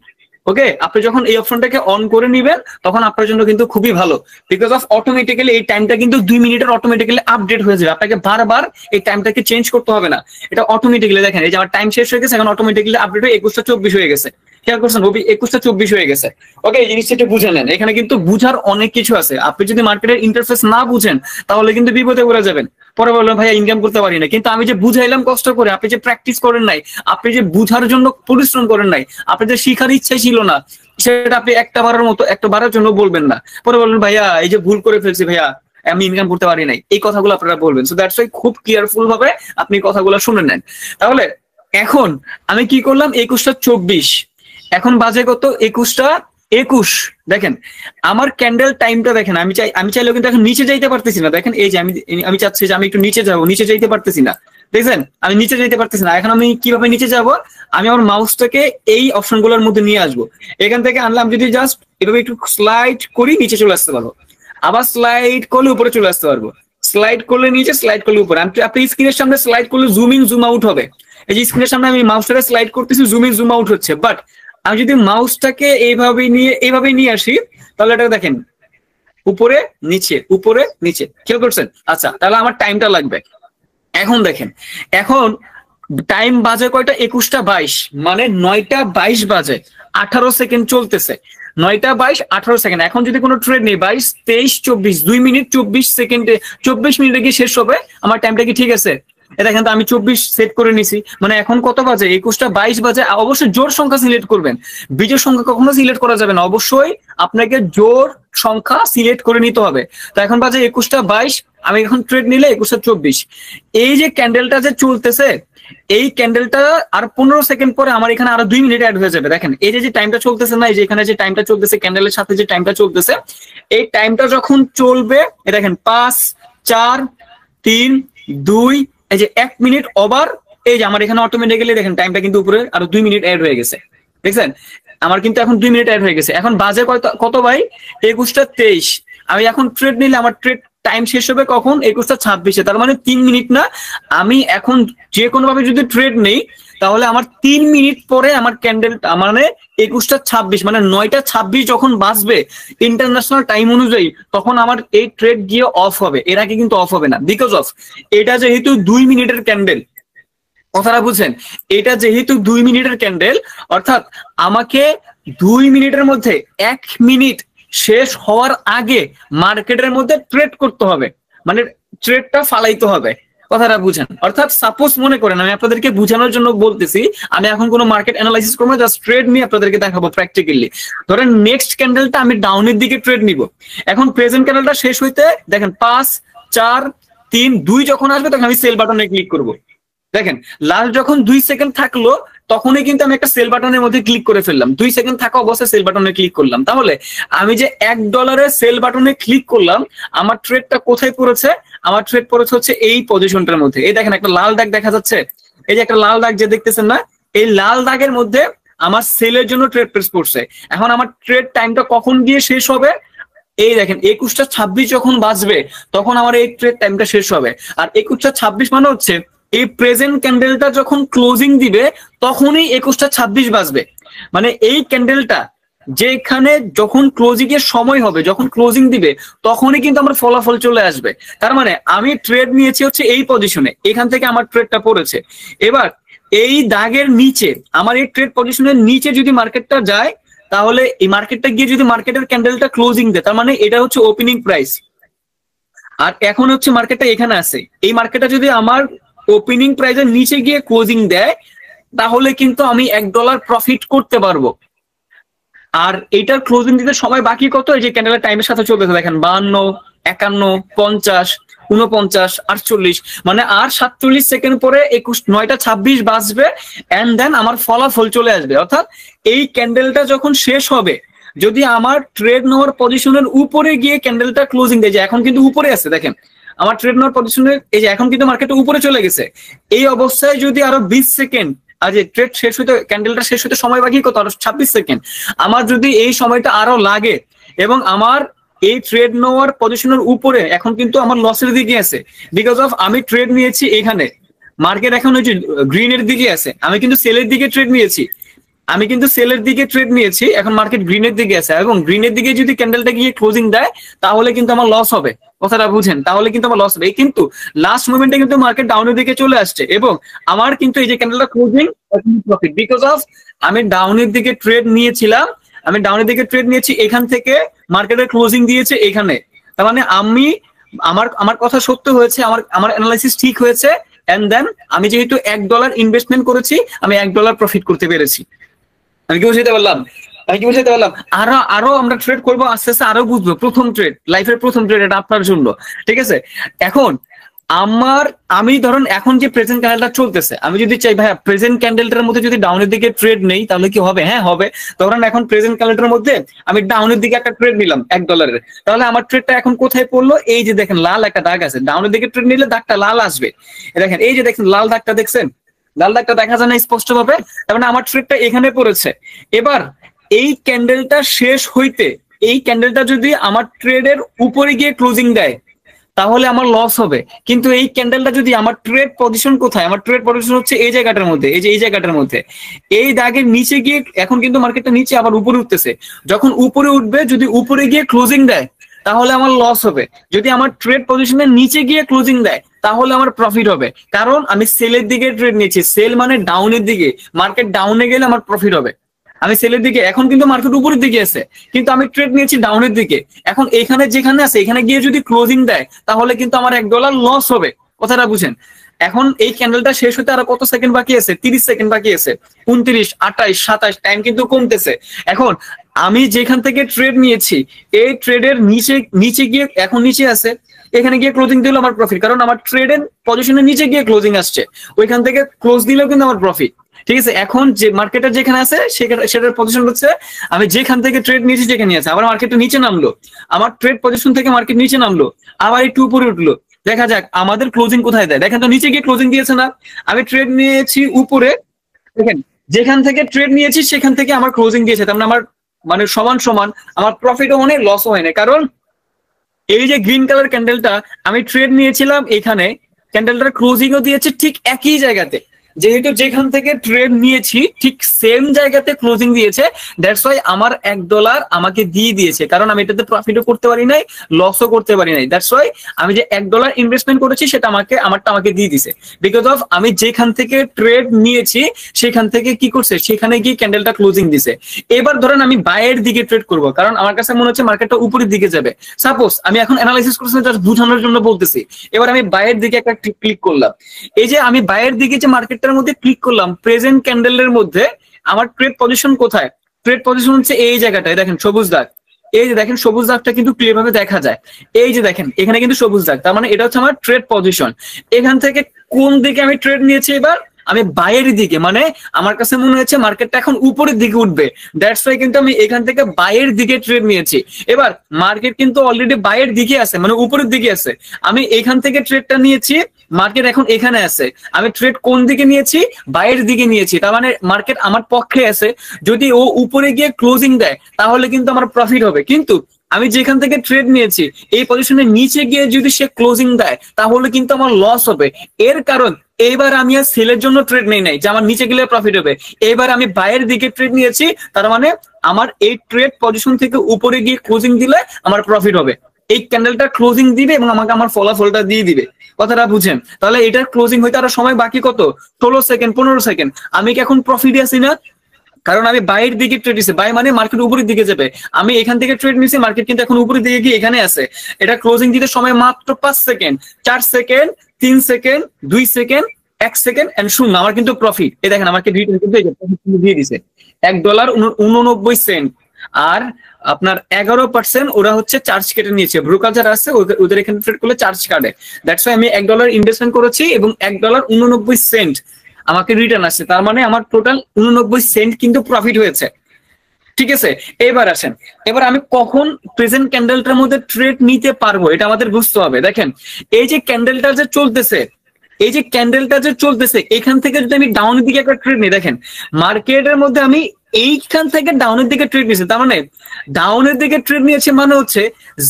ওকে আপনি যখন এই অপশনটাকে অন করে নিবেন, তখন আপনার জন্য কিন্তু খুবই ভালো, বিকজ অফ অটোমেটিক্যালি এই টাইমটা কিন্তু 2 মিনিটের অটোমেটিক্যালি আপডেট হয়ে যাবে। আপনাকে বারবার এই টাইমটাকে চেঞ্জ করতে হবে না, এটা অটোমেটিক্যালি দেখেন এই যে আমার টাইম শেষ হয়ে গেছে, এখন অটোমেটিক্যালি আপডেট হয়ে 21টা 24 হয়ে গেছে। খেয়াল করছেন, রবি 21টা 24 হয়ে গেছে। ওকে এই জিনিসটা একটু বুঝে নেন, এখানে কিন্তু বুঝার অনেক কিছু আছে। আপনি যদি মার্কেটের ইন্টারফেস না বুঝেন, তাহলে কিন্তু বিপদে পড়ে যাবেন। পরে বললেন ভাইয়া ইনকাম করতে পারি না, কিন্তু আমি যে বুঝাইলাম কষ্ট করে, আপনি যে প্র্যাকটিস করেন নাই, আপনি যে বুঝার জন্য পরিশ্রম করেন নাই, আপনি যে শিখার ইচ্ছা ছিল না, সেটা আপনি একটা বারের জন্য বলবেন না। পরে বলবেন ভাইয়া এই যে ভুল করে ফেলছি ভাইয়া, আমি ইনকাম করতে পারি নাই, এই কথাগুলো আপনারা বলবেন। সো দ্যাটস ওয়াই খুব কেয়ারফুল ভাবে আপনি কথাগুলো শুনে নেন। তাহলে এখন আমি কি করলাম, 21টা 24, এখন বাজে কত? 21টা 21। দেখেন আমার ক্যান্ডেল টাইমটা দেখেন, আমি চাইলেও কিন্তু এখন নিচে যাইতে পারতেছি না। দেখেন এই যে আমি চাচ্ছি যে আমি একটু নিচে যাবো, নিচে যাইতে পারতেছি না। দেখছেন আমি নিচে যাইতে পারতেছি না। এখন আমি কিভাবে নিচে যাব? আমি আমার মাউসটাকে এই অপশন গুলোর মধ্যে নিয়ে আসবো। এখান থেকে আনলাম, যদি জাস্ট এভাবে একটু স্লাইড করি নিচে চলে আসতে পারবো, আবার স্লাইড করলে উপরে চলে আসতে পারবো, স্লাইড করলে নিচে, স্লাইড করলে উপরে। আপনি স্ক্রিনের সামনে স্লাইড করলে জুম ইন জুম আউট হবে। এই যে স্ক্রিনের সামনে আমি মাউসটাকে স্লাইড করতেছি, জুম ইন জুম আউট হচ্ছে। বাট আমি যদি মাউসটাকে এইভাবে নিয়ে আসি, তাহলে এটা দেখেন উপরে নিচে উপরে নিচে, খেয়াল করছেন? আচ্ছা, তাহলে আমার টাইমটা লাগবে। এখন দেখেন, এখন টাইম বাজে কয়টা? 21টা 22, মানে 9টা 22 বাজে, 18 সেকেন্ড চলতেছে। 9টা 22 18 সেকেন্ড। এখন যদি কোনো ট্রেড নেই 22 23 24, 2 মিনিট 24 সেকেন্ডে, 24 মিনিটে গিয়ে শেষ হবে। আমার টাইমটা কি ঠিক আছে? এটা কিন্তু আমি 24 সেট করে নিছি। মানে এখন কত বাজে? 21টা 22 বাজে। অবশ্যই জোর সংখ্যা সিলেক্ট করবেন, বিজোড় সংখ্যা কখনো সিলেক্ট করা যাবে না। অবশ্যই আপনাকে জোর সংখ্যা সিলেক্ট করে নিতে হবে। তো এখন বাজে 21টা 22, আমি এখন ট্রেড নিলে 21টা 24। এই যে ক্যান্ডেলটা যে চলতেছে, এই ক্যান্ডেলটা আর 15 সেকেন্ড পরে আমার এখানে আরো 2 মিনিট অ্যাড হয়ে যাবে। দেখেন এই যে টাইমটা চলতেছে না, এই যে এখানে যে টাইমটা চলতেছে, ক্যান্ডেলের সাথে যে টাইমটা চলতেছে, এই টাইমটা যখন চলবে, দেখেন 5 4 3 2, এই যে 1 মিনিট ওভার, এই যে আমার এখানে অটোমেটিক্যালি দেখেন টাইমটা কিন্তু উপরে আরো 2 মিনিট অ্যাড হয়ে গেছে। দেখছেন আমার কিন্তু এখন 2 মিনিট অ্যাড হয়ে গেছে। এখন বাজে কত ভাই? 21টা 23। আমি এখন ট্রেড নিলে আমার ট্রেড টাইম শেষ হবে কখন? 21টা 26-এ। তার মানে 3 মিনিট না, আমি এখন যে কোনো ভাবে যদি ট্রেড নেই, তাহলে আমার 3 মিনিট পরে আমার ক্যান্ডেল, মানে 21টা 26, মানে 9টা 26 যখন বাজবে ইন্টারন্যাশনাল টাইম অনুযায়ী, তখন আমার এই ট্রেড গিয়ে অফ হবে। এর আগে কিন্তু অফ হবে না, বিকজ অফ এটা যেহেতু 2 মিনিটের ক্যান্ডেল। কথাটা বুঝছেন? এটা যেহেতু 2 মিনিটের ক্যান্ডেল, অর্থাৎ আমাকে 2 মিনিটের মধ্যে 1 মিনিট শেষ হওয়ার আগে মার্কেটের মধ্যে ট্রেড করতে হবে, মানে ট্রেডটা ফালাইতে হবে। কথাটা বুঝেন? অর্থাৎ সাপোজ মনে করেন, আমি আপনাদেরকে বোঝানোর জন্য বলতেছি, আমি এখন কোনো মার্কেট অ্যানালাইসিস করবো, জাস্ট ট্রেড নিয়ে আপনাদেরকে দেখাবো প্র্যাকটিক্যালি। ধরেন নেক্সট ক্যান্ডেলটা আমি ডাউনের দিকে ট্রেড নিব। এখন প্রেজেন্ট ক্যান্ডেলটা শেষ হইতে দেখেন 5 4 3 2 যখন আসবে, তখন আমি সেল বাটনে ক্লিক করব। দেখেন লাস্ট যখন 2 সেকেন্ড থাকলো, তখনই কিন্তু আমি একটা সেল বাটনের মধ্যে ক্লিক করে ফেললাম। 2 সেকেন্ড থাকা অবস্থায় সেল বাটনে ক্লিক করলাম। তাহলে আমি যে $1 সেল বাটনে ক্লিক করলাম, আমার ট্রেডটা কোথায় পড়েছে? আমার ট্রেড পড়েছে হচ্ছে এই পজিশনটার মধ্যে। এই দেখেন একটা লাল দাগ দেখা যাচ্ছে, এই যে একটা লাল দাগ যে দেখতেছেন না, এই লাল দাগের মধ্যে আমার সেলের জন্য ট্রেড প্রেস করছে। এখন আমার ট্রেড টাইমটা কখন গিয়ে শেষ হবে? এই দেখেন 21টা 26 যখন বাজবে, তখন আমার এই ট্রেড টাইমটা শেষ হবে। আর 21টা 26 মানে হচ্ছে এই প্রেজেন্ট ক্যান্ডেলটা যখন ক্লোজিং দিবে, তখনই 21টা 26 বাজবে। মানে এই ক্যান্ডেলটা যেখানে যখন ক্লোজিং এর সময় হবে, যখন ক্লোজিং দিবে, তখনই কিন্তু আমার ফলাফল চলে আসবে। তার মানে আমি ট্রেড নিয়েছি হচ্ছে এই পজিশনে, এখান থেকে আমার ট্রেডটা পড়েছে। এবার এই দাগের নিচে, আমার এই ট্রেড পজিশনের নিচে যদি মার্কেটটা যায়, তাহলে এই মার্কেটটা গিয়ে যদি মার্কেটের ক্যান্ডেলটা ক্লোজিং দেয়, তার মানে এটা হচ্ছে ওপেনিং প্রাইস। আর এখন হচ্ছে মার্কেটটা এখানে আছে, এই মার্কেটটা যদি আমার ওপেনিং প্রাইসের নিচে গিয়ে ক্লোজিং দেয়, তাহলে কিন্তু আমি $1 প্রফিট করতে পারবো। আর এইটার ক্লোজিং দিতে সময় বাকি কত? এই যে ক্যান্ডেলের টাইমের সাথে চলতেছে, দেখেন 52 51 50 49 48, মানে আর 47 সেকেন্ড পরে 9টা 26 বাজবে, এন্ড দেন আমার ফলাফল চলে আসবে। অর্থাৎ এই ক্যান্ডেলটা যখন শেষ হবে, যদি আমার ট্রেড নেওয়ার পজিশনের উপরে গিয়ে ক্যান্ডেলটা ক্লোজিং দেয়, যে এখন কিন্তু উপরে আছে, দেখেন আমার ট্রেড নেওয়ার পজিশনের, এই যে এখন কিন্তু মার্কেটটা উপরে চলে গেছে, এই অবস্থায় যদি আরো 20 সেকেন্ড, আজ ট্রেড শেষ হইতে, ক্যান্ডেলটা শেষ হইতে সময় বাকি কত? আরো 26 সেকেন্ড। আমার যদি এই সময়টা আরো লাগে এবং আমার এই ট্রেড নেওয়ার পজিশনের উপরে, এখন কিন্তু আমার লসের দিকে আছে, বিকজ অফ আমি ট্রেড নিয়েছি এখানে, মার্কেট এখন ওই যে গ্রিনের দিকে আছে, আমি কিন্তু সেলের দিকে ট্রেড নিয়েছি, এখন মার্কেট গ্রিনের দিকে আছে, এবং গ্রিনের দিকে যদি ক্যান্ডেলটা গিয়ে ক্লোজিং দেয়, তাহলে কিন্তু আমার লস হবে। কথাটা বুঝেন? তাহলে কিন্তু আমার লস হবে। কিন্তু লাস্ট মোমেন্টে কিন্তু মার্কেট ডাউনের দিকে চলে আসছে, এবং আমার কিন্তু এই যে ক্যান্ডেলটা ক্লোজিং প্রফিট, বিকজ অফ আমি ডাউনের দিকে ট্রেড নিয়েছিলাম, এখান থেকে মার্কেটের ক্লোজিং দিয়েছে এখানে। তার মানে আমার কথা সত্য হয়েছে, আমার অ্যানালাইসিস ঠিক হয়েছে, এন্ড দেন আমি যেহেতু $1 ইনভেস্টমেন্ট করেছি, আমি $1 প্রফিট করতে পেরেছি। আমি কি বুঝতে পারলাম? আরো আমরা ট্রেড করবো আস্তে আস্তে, আরো বুঝবো। প্রথম ট্রেড, লাইফের প্রথম ট্রেড, এটা আপনার জন্য, ঠিক আছে? এখন আমি ধরুন এখন যে প্রেজেন্ট ক্যান্ডেলটা চলতেছে, আমি যদি চাই ভাইয়া প্রেজেন্ট ক্যান্ডেলটার মধ্যে যদি ডাউনের দিকে ট্রেড নেই তাহলে কি হবে? হ্যাঁ হবে। ধরুন এখন প্রেজেন্ট ক্যান্ডেলটার মধ্যে আমি ডাউনের দিকে একটা ট্রেড নিলাম $1, তাহলে আমার ট্রেডটা এখন কোথায় পড়লো? এই যে দেখেন লাল একটা দাগ আছে, ডাউনের দিকে ট্রেড নিলে দাগটা লাল আসবে। দেখেন এই যে দেখেন লাল দাগটা দেখছেন, লাল দাগটা দেখা যায় না স্পষ্ট ভাবে? তার মানে আমার ট্রেডটা এখানে পড়েছে। এবার এই ক্যান্ডেলটা শেষ হইতে, এই ক্যান্ডেলটা যদি আমার ট্রেডের উপরে গিয়ে ক্লোজিং দেয় তাহলে আমার লস হবে। কিন্তু এই ক্যান্ডেলটা যদি আমার ট্রেড পজিশন কোথায়? আমার ট্রেড পজিশন হচ্ছে এই জায়গাটার মধ্যে, এই যে এই জায়গাটার মধ্যে, এই দাগের নিচে গিয়ে, এখন কিন্তু মার্কেটটা নিচে আবার উপরে উঠতেছে, যখন উপরে উঠবে যদি উপরে গিয়ে ক্লোজিং দেয় তাহলে আমার লস হবে। যদি আমার ট্রেড পজিশনের নিচে গিয়ে ক্লোজিং দেয় তাহলে আমার প্রফিট হবে, কারণ আমি সেলের দিকে ট্রেড নিয়েছি। সেল মানে ডাউনের দিকে, মার্কেট ডাউনে গেলে আমার প্রফিট হবে। আমি সেলের দিকে, এখন কিন্তু মার্কেট উপরের দিকে আছে কিন্তু আমি ট্রেড নিয়েছি ডাউনের দিকে। এখন এখানে যেখানে আছে এখানে গিয়ে যদি ক্লোজিং দেয় তাহলে কিন্তু আমার $1 লস হবে। কথাটা বুঝেন? এখন এই ক্যান্ডেলটা শেষ হতে আরো কত সেকেন্ড বাকি আছে? 30 সেকেন্ড বাকি আছে। 29, 28, 27, টাইম কিন্তু কমতেছে। এখন আমি যেখান থেকে ট্রেড নিয়েছি এই ট্রেডের নিচে গিয়ে, এখন নিচে আছে, এখানে গিয়ে ক্লোজিং দিলেও আমার প্রফিট, কারণ আমার ট্রেডের পজিশনের নিচে গিয়ে ক্লোজিং আসছে, ওইখান থেকে ক্লোজ দিলেও কিন্তু আমার প্রফিট। ঠিক আছে, এখন যে মার্কেটের যেখানে আছে সেটার পজিশন হচ্ছে আমি যেখান থেকে ট্রেড নিয়েছি যেখানে আছে, আবার মার্কেটটা নিচে নামলো, আমার ট্রেড পজিশন থেকে মার্কেট নিচে নামলো, আবার একটু উপরে উঠলো। দেখা যাক আমাদের ক্লোজিং কোথায় দেয়। দেখেন তো নিচে গিয়ে ক্লোজিং দিয়েছে না? আমি ট্রেড নিয়েছি উপরে, দেখেন যেখান থেকে ট্রেড নিয়েছি সেখান থেকে আমার ক্লোজিং দিয়েছে, তার মানে আমার মানে সমান সমান আমার প্রফিটও হয় লসও হয় না। কারণ এই যে গ্রিন কালার ক্যান্ডেলটা আমি ট্রেড নিয়েছিলাম এখানে, ক্যান্ডেলটার ক্লোজিংও দিয়েছে ঠিক একই জায়গাতে, যেহেতু যেখান থেকে ট্রেড নিয়েছি ঠিক সেম জায়গাতে ক্লোজিং দিয়েছে, দ্যাটস ওয়াই আমার $1 আমাকে দিয়ে দিয়েছে, কারণ আমি এটাতে প্রফিটও করতে পারি নাই, লসও করতে পারি নাই। দ্যাটস ওয়াই আমি যে $1 ইনভেস্টমেন্ট করেছি সেটা আমাকে দিয়ে দিছে, বিকজ অফ আমি যেখান থেকে ট্রেড নিয়েছি সেখান থেকে কি করছে, সেখানে গিয়ে ক্যান্ডেলটা ক্লোজিং দিছে। এবার ধরেন আমি বাইয়ের দিকে ট্রেড করব, কারণ আমার কাছে মনে হচ্ছে মার্কেটটা উপরের দিকে যাবে। সাপোজ আমি এখন অ্যানালাইসিস করছি, জাস্ট বোঝানোর জন্য বলতেছি। এবার আমি বাইয়ের দিকে একটা ক্লিক করলাম, এই যে আমি বাইয়ের দিকে যে মার্কেটটার মধ্যে ক্লিক করলাম, প্রেজেন্ট ক্যান্ডেলের মধ্যে আমার ট্রেড পজিশন কোথায়? ট্রেড পজিশন হচ্ছে এই জায়গাটায়, দেখেন সবুজ দাগ, এই যে দেখেন সবুজ দাগটা কিন্তু ক্লিয়ার ভাবে দেখা যায়। এই যে দেখেন এখানে কিন্তু সবুজ দাগ, তার মানে এটা হচ্ছে আমার ট্রেড পজিশন। এখান থেকে কোন দিকে আমি ট্রেড নিয়েছি? এবার আমি বাইয়ের দিকে, মানে আমার কাছে মনে হচ্ছে মার্কেটটা এখন উপরের দিকে উঠবে, দ্যাটস ওয়াই কিন্তু আমি এখান থেকে বাইয়ের দিকে ট্রেড নিয়েছি। এবার মার্কেট কিন্তু অলরেডি বাইয়ের দিকে আছে, মানে উপরের দিকে আছে, আমি এখান থেকে ট্রেডটা নিয়েছি, মার্কেট এখন এখানে আছে, আমি ট্রেড কোন দিকে নিয়েছি? বাইয়ের দিকে নিয়েছি, তার মানে মার্কেট আমার পক্ষে আছে। যদি ও উপরে গিয়ে ক্লোজিং দেয় তাহলে কিন্তু আমার প্রফিট হবে, কিন্তু আমি যেখান থেকে ট্রেড নিয়েছি এই পজিশনের নিচে গিয়ে যদি সে ক্লোজিং দেয় তাহলে কিন্তু আমার লস হবে। এর কারণ এইবার আমি আর সেলের জন্য ট্রেড নেই নাই যে আমার নিচে গেলে প্রফিট হবে, এইবার আমি বাইয়ের দিকে ট্রেড নিয়েছি, তার মানে আমার এই ট্রেড পজিশন থেকে উপরে গিয়ে ক্লোজিং দিলে আমার প্রফিট হবে। এই ক্যান্ডেলটা ক্লোজিং দিবে এবং আমাকে আমার ফলাফলটা দিয়ে দিবে। কথাটা বুঝেন? তাহলে এটার ক্লোজিং হইতে আরো সময় বাকি কত? 16 সেকেন্ড, 15 সেকেন্ড। আমি কি এখন প্রফিটে আছি না? কারণ আমি বাইরের দিকে ট্রেড নিছি, বাই মানে মার্কেট উপরের দিকে যাবে। আমি এখান থেকে ট্রেড নিছি, মার্কেট কিন্তু এখন উপরের দিকে গিয়ে এখানে আছে। এটা ক্লোজিং দিতে সময় মাত্র 5 second, 4 second, 3 second, 2 second, 1 second and শূন্য। আমার কিন্তু প্রফিট, এই দেখেন আমাকে রিটার্ন কিন্তু দিয়ে দিছে $1.89। আর আপনার 11% ওরা হচ্ছে চার্জ কেটে নিয়েছে, ব্রোকার যারা আছে ওদের এখানে ট্রেড করলে চার্জ কাটে। দ্যাটস ওয়াই আমি $1 ইনভেস্টমেন্ট করেছি এবং $1.89 আমাকে রিটার্ন আসছে, তার মানে আমার টোটাল 89 সেন্ট কিন্তু প্রফিট হয়েছে। ঠিক আছে, এবার আসেন, এবার আমি কখন প্রেজেন্ট ক্যান্ডেলটার মধ্যে ট্রেড নিতে পারবো এটা আমাদের বুঝতে হবে। দেখেন এই যে ক্যান্ডেলটা যে চলতেছে, এই যে ক্যান্ডেলটা যে চলতেছে, এখান থেকে যদি আমি ডাউনের দিকে একটা ট্রেড নিই, দেখেন মার্কেটের মধ্যে আমি এইখান থেকে ডাউনের দিকে ট্রেড নিয়েছি, তার মানে ডাউনের দিকে ট্রেড নিয়েছে মানে হচ্ছে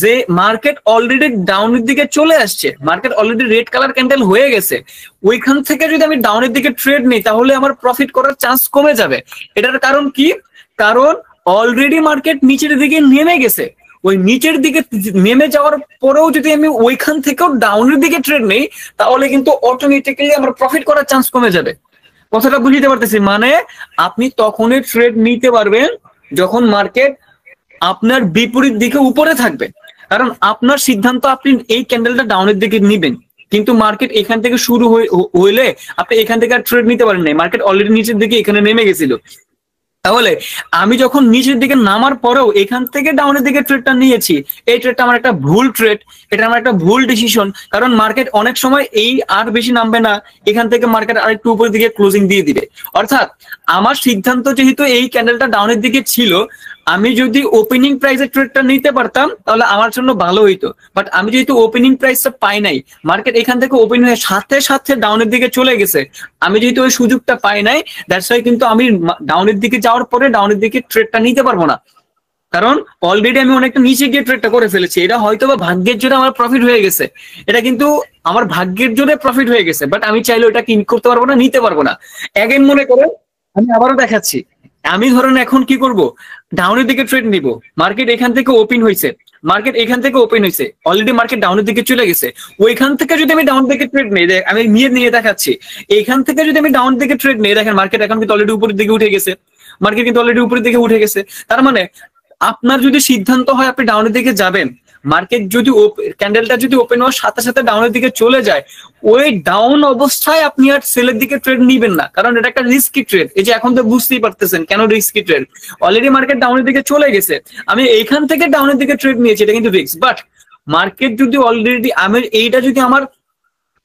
যে মার্কেট অলরেডি ডাউনের দিকে চলে আসছে, market already red colour candle হয়ে গেছে। ওইখান থেকে যদি আমি ডাউনের দিকে ট্রেড নিই তাহলে আমার প্রফিট করার চান্স কমে যাবে। এটার কারণ কি? কারণ অলরেডি মার্কেট নিচের দিকে নেমে গেছে, ওই নিচের দিকে নেমে যাওয়ার পরেও যদি আমি ওইখান থেকেও ডাউনের দিকে ট্রেড নেই তাহলে কিন্তু অটোমেটিক্যালি আমার প্রফিট করার চান্স কমে যাবে। কথাটা বুঝতে পারতেছি? মানে আপনি তখনই ট্রেড নিতে পারবেন যখন মার্কেট আপনার বিপরীত দিকে উপরে থাকবে, কারণ আপনার সিদ্ধান্ত আপনি এই ক্যান্ডেলটা ডাউনের দিকে নিবেন, কিন্তু মার্কেট এখান থেকে শুরু হইলে আপনি এখান থেকে আর ট্রেড নিতে পারেন নাই, মার্কেট অলরেডি নিচের দিকে এখানে নেমে গেছিল। তাহলে আমি যখন নিচের দিকে নামার পরেও এখান থেকে ডাউনের দিকে ট্রেডটা নিয়েছি, এই ট্রেডটা আমার একটা ভুল ট্রেড, এটা আমার একটা ভুল ডিসিশন। কারণ মার্কেট অনেক সময় এই আর বেশি নামবে না, এখান থেকে মার্কেট আরেকটু উপরের দিকে ক্লোজিং দিয়ে দিবে। অর্থাৎ আমার সিদ্ধান্ত যেহেতু এই ক্যান্ডেলটা ডাউনের দিকে ছিল, আমি যদি ওপেনিং প্রাইসের ট্রেডটা নিতে পারতাম তাহলে আমার জন্য ভালো হইতো। বাট আমি যেহেতু ওপেনিং প্রাইসটা পাই নাই, মার্কেট এখান থেকে ওপেন হয়ে সাথে সাথে ডাউনের দিকে চলে গেছে, আমি যেহেতু ওই সুযোগটা পাই নাই, দ্যাটস ওয়াই কিন্তু আমি ডাউনের দিকে যাওয়ার পরে ডাউনের দিকে ট্রেডটা নিতে পারবো না। কারণ অলরেডি আমি অনেকটা নিচে গিয়ে ট্রেডটা করে ফেলেছি। এটা হয়তো বা ভাগ্যের জোরে আমার প্রফিট হয়ে গেছে, এটা কিন্তু আমার ভাগ্যের জোরে প্রফিট হয়ে গেছে, বাট আমি চাইলে ওটা কি করতে পারবো না, নিতে পারবো না। এগেন মনে করেন, আমি আবারও দেখাচ্ছি, আমি ধরেন এখন কি করব, ডাউনের দিকে ট্রেড নিব। মার্কেট এখান থেকে ওপেন হয়েছে, মার্কেট এখান থেকে ওপেন হয়েছে, অলরেডি মার্কেট ডাউনের দিকে চলে গেছে। ওইখান থেকে যদি আমি ডাউন দিকে ট্রেড নিই, আমি নিয়ে দেখাচ্ছি, এইখান থেকে যদি আমি ডাউন দিকে ট্রেড নিই, দেখেন মার্কেট এখন কিন্তু অলরেডি উপরের দিকে উঠে গেছে, মার্কেট কিন্তু অলরেডি উপরের দিকে উঠে গেছে। তার মানে আপনার যদি সিদ্ধান্ত হয় আপনি ডাউনের দিকে যাবেন, মার্কেট যদি ক্যান্ডেলটা যদি ওপেন হওয়ার সাথে সাথে ডাউনের দিকে চলে যায়, ওই ডাউন অবস্থায় আপনি আর সেলের দিকে ট্রেড নিবেন না, কারণ এটা একটা রিস্কি ট্রেড। এই যে এখন তো বুঝতেই পারতেছেন কেন রিস্কি ট্রেড, অলরেডি মার্কেট ডাউনের দিকে চলে গেছে, আমি এইখান থেকে ডাউনের দিকে ট্রেড নিয়েছি, এটা কিন্তু রিস্ক। বাট মার্কেট যদি অলরেডি, আমি এইটা যদি আমার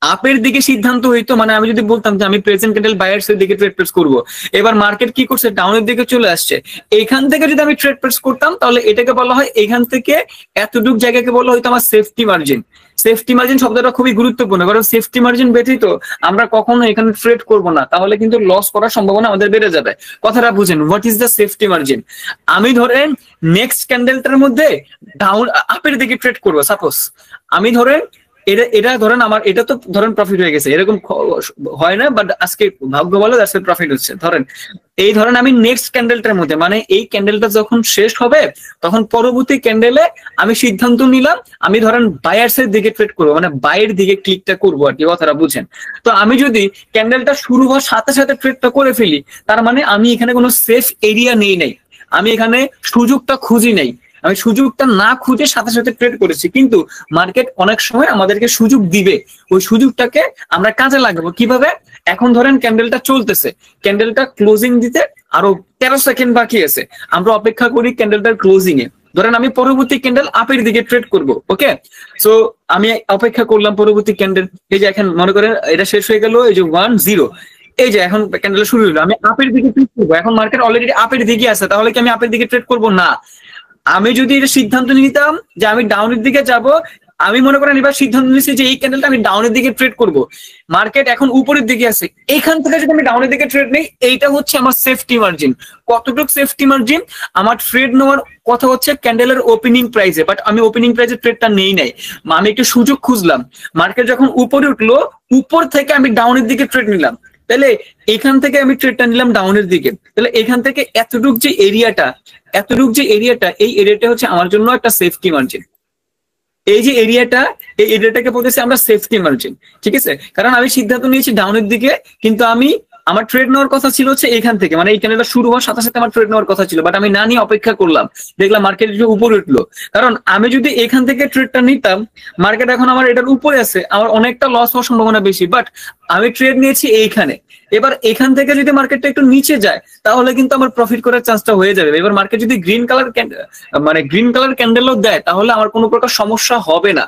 আপের দিকে সিদ্ধান্ত হইতো, মানে আমি যদি বলতাম যে আমি প্রেজেন্ট ক্যান্ডেল বায়ার্স এর দিকে ট্রেড প্লেস করবো, এবার মার্কেট কি করছে, ডাউনের দিকে চলে আসছে, এখান থেকে যদি আমি ট্রেড প্লেস করতাম তাহলে এটাকে বলা হয়, এখান থেকে এতটুক জায়গাকে বলা হয়তো আমার সেফটি মার্জিন। সেফটি মার্জিন শব্দটা খুবই গুরুত্বপূর্ণ, কারণ সেফটি মার্জিন ব্যতীত আমরা কখনো এখানে ট্রেড করব না, তাহলে কিন্তু লস করার সম্ভাবনা আমাদের বেড়ে যাবে। কথাটা বুঝেন, what is the safety margin. আমি ধরেন নেক্সট ক্যান্ডেলটার মধ্যে ডাউন আপের দিকে ট্রেড করবো, সাপোজ আমি ধরেন এটা ধরেন আমার এটা তো ধরেন প্রফিট হয়ে গেছে, এরকম হয় না, বাট আজকে ভাগ্য ভালো, আজকে প্রফিট হচ্ছে। ধরেন এই ধরেন আমি নেক্সট ক্যান্ডেলটার মধ্যে, মানে এই ক্যান্ডেলটা যখন শেষ হবে তখন পরবর্তী ক্যান্ডেলে আমি সিদ্ধান্ত নিলাম আমি ধরেন বায়ার্স এর দিকে ট্রেড করবো, মানে বাইয়ের দিকে ক্লিকটা করবো আর কি, কথাটা বুঝেন। তো আমি যদি ক্যান্ডেলটা শুরু হওয়ার সাথে সাথে ট্রেডটা করে ফেলি, তার মানে আমি এখানে কোনো সেফ এরিয়া নেই নাই, আমি এখানে সুযোগটা খুঁজি নাই, আমি সুযোগটা না খুঁজে সাথে সাথে ট্রেড করেছি। কিন্তু মার্কেট অনেক সময় আমাদেরকে সুযোগ দিবে, ওই সুযোগটাকে আমরা কাজে লাগাবো কিভাবে। এখন ধরেন ক্যান্ডেলটা চলতেছে, ক্যান্ডেলটা ক্লোজিং দিতে আরো 13 সেকেন্ড বাকি আছে, আমরা অপেক্ষা করি ক্যান্ডেলটার ক্লোজিং এ। ধরেন আমি পরবর্তী ক্যান্ডেল আপের দিকে ট্রেড করব, ওকে। সো আমি অপেক্ষা করলাম পরবর্তী ক্যান্ডেল, এই যে এখন মনে করেন এটা শেষ হয়ে গেল, এই যে 1-0, এই যে এখন ক্যান্ডেল শুরু হলো, আমি আপের দিকে ট্রেড করবো। এখন মার্কেট অলরেডি আপের দিকে আছে, তাহলে কি আমি আপের দিকে ট্রেড করবো না? আমি যদি এটা সিদ্ধান্ত নিতাম যে আমি ডাউনের দিকে যাব, আমি মনে করেন এবার সিদ্ধান্ত নিচ্ছি যে এই ক্যান্ডেলটা আমি ডাউনের দিকে ট্রেড করব, মার্কেট এখন উপরের দিকে আছে, এইখান থেকে যদি আমি ডাউনের দিকে ট্রেড নেই, এইটা হচ্ছে আমার সেফটি মার্জিন। কতটুকু সেফটি মার্জিন? আমার ট্রেড নেওয়ার কথা হচ্ছে ক্যান্ডেলের ওপেনিং প্রাইসে, বাট আমি ওপেনিং প্রাইসে ট্রেডটা নেই নাই, আমি একটু সুযোগ খুঁজলাম, মার্কেট যখন উপরে উঠলো উপর থেকে আমি ডাউনের দিকে ট্রেড নিলাম, তাহলে এখান থেকে আমি ট্রেডটা নিলাম ডাউনের দিকে, তাহলে এখান থেকে এতটুক যে এরিয়াটা, এই এরিয়াটা হচ্ছে আমার জন্য একটা সেফটি মার্জিন। এই যে এরিয়াটা, এই এরিয়াটাকে বলতেছি আমরা সেফটি মার্জিন, ঠিক আছে। কারণ আমি সিদ্ধান্ত নিয়েছি ডাউনের দিকে, কিন্তু আমি আমার ট্রেড নেওয়ার কথা ছিল হচ্ছে এখান থেকে, মানে এই ক্যান্ডেলটা শুরু হওয়ার সাথে সাথে আমার ট্রেড নেওয়ার কথা ছিল, বাট আমি না নিয়ে অপেক্ষা করলাম, দেখলাম মার্কেট উপরে উঠলো। কারণ আমি যদি এখান থেকে ট্রেডটা নিতাম, মার্কেট এখন আমার এটার উপরে আছে, আমার অনেকটা লস হওয়ার সম্ভাবনা বেশি, বাট আমি ট্রেড নিয়েছি এইখানে। এবার এখান থেকে যদি মার্কেটটা একটু নিচে যায় তাহলে কিন্তু আমার প্রফিট করার চান্সটা হয়ে যাবে। এবার মার্কেট যদি গ্রিন কালার ক্যান্ডেলও দেয় তাহলে আমার কোনো প্রকার সমস্যা হবে না,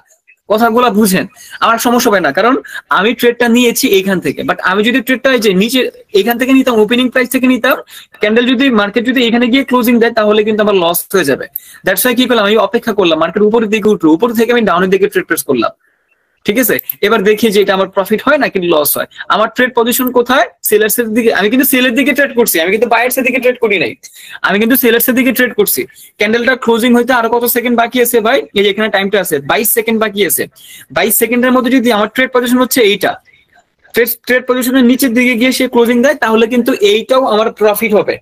কথাগুলো বুঝেন, আমার সমস্যা হবে না, কারণ আমি ট্রেডটা নিয়েছি এইখান থেকে। বাট আমি যদি ট্রেডটা যে নিচে এখান থেকে নিতাম, ওপেনিং প্রাইস থেকে নিতাম, ক্যান্ডেল যদি মার্কেট যদি এখানে গিয়ে ক্লোজিং দেয় তাহলে কিন্তু আমার লস হয়ে যাবে। দ্যাটস ওয়াই কি করলাম, আমি অপেক্ষা করলাম মার্কেট উপরের দিকে উঠলো, উপর থেকে আমি ডাউনের দিকে ট্রেড প্লেস করলাম, ঠিক আছে। এবার দেখি যে এটা আমার প্রফিট হয় নাকি লস হয়। আমার ট্রেড পজিশন কোথায়? সেলার্স এর দিকে। আমি কিন্তু সেলের দিকে ট্রেড করছি, আমি কিন্তু বায়ার্স এর দিকে ট্রেড করি নাই, আমি কিন্তু সেলার্স এর দিকে ট্রেড করছি। ক্যান্ডেলটা ক্লোজিং হইতে আরো কত সেকেন্ড বাকি আছে ভাই? এই যে এখানে টাইমটা আছে 22 সেকেন্ড বাকি আছে। 22 সেকেন্ডের মধ্যে যদি আমার ট্রেড পজিশন হচ্ছে এইটা, ট্রেড পজিশনের নিচের দিকে গিয়ে সে ক্লোজিং দেয়, তাহলে কিন্তু এইটাও আমার প্রফিট হবে,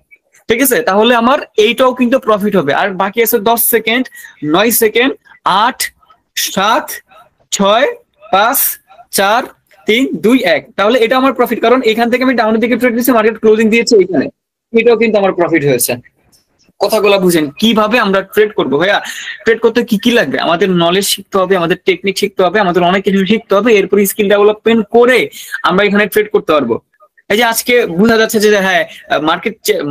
ঠিক আছে। তাহলে আমার এইটাও কিন্তু প্রফিট হবে। আর বাকি আছে 10 সেকেন্ড, 9 সেকেন্ড, 8, 7, 6, 5, 4, 3, 2, 1। তাহলে এটা আমার প্রফিট, কারণ এখান থেকে আমি ডাউনের দিকে ট্রেড নিয়েছি, মার্কেট ক্লোজিং দিয়েছে এখানে, এটাও কিন্তু আমার প্রফিট হয়েছে। কথাগুলো বুঝেন কিভাবে আমরা ট্রেড করবো। ভাইয়া ট্রেড করতে কি কি লাগবে? আমাদের নলেজ শিখতে হবে, আমাদের টেকনিক শিখতে হবে, আমাদের অনেক কিছু শিখতে হবে, এরপর স্কিল ডেভেলপমেন্ট করে আমরা এখানে ট্রেড করতে পারবো। এই যে আজকে বোঝা যাচ্ছে যে হ্যাঁ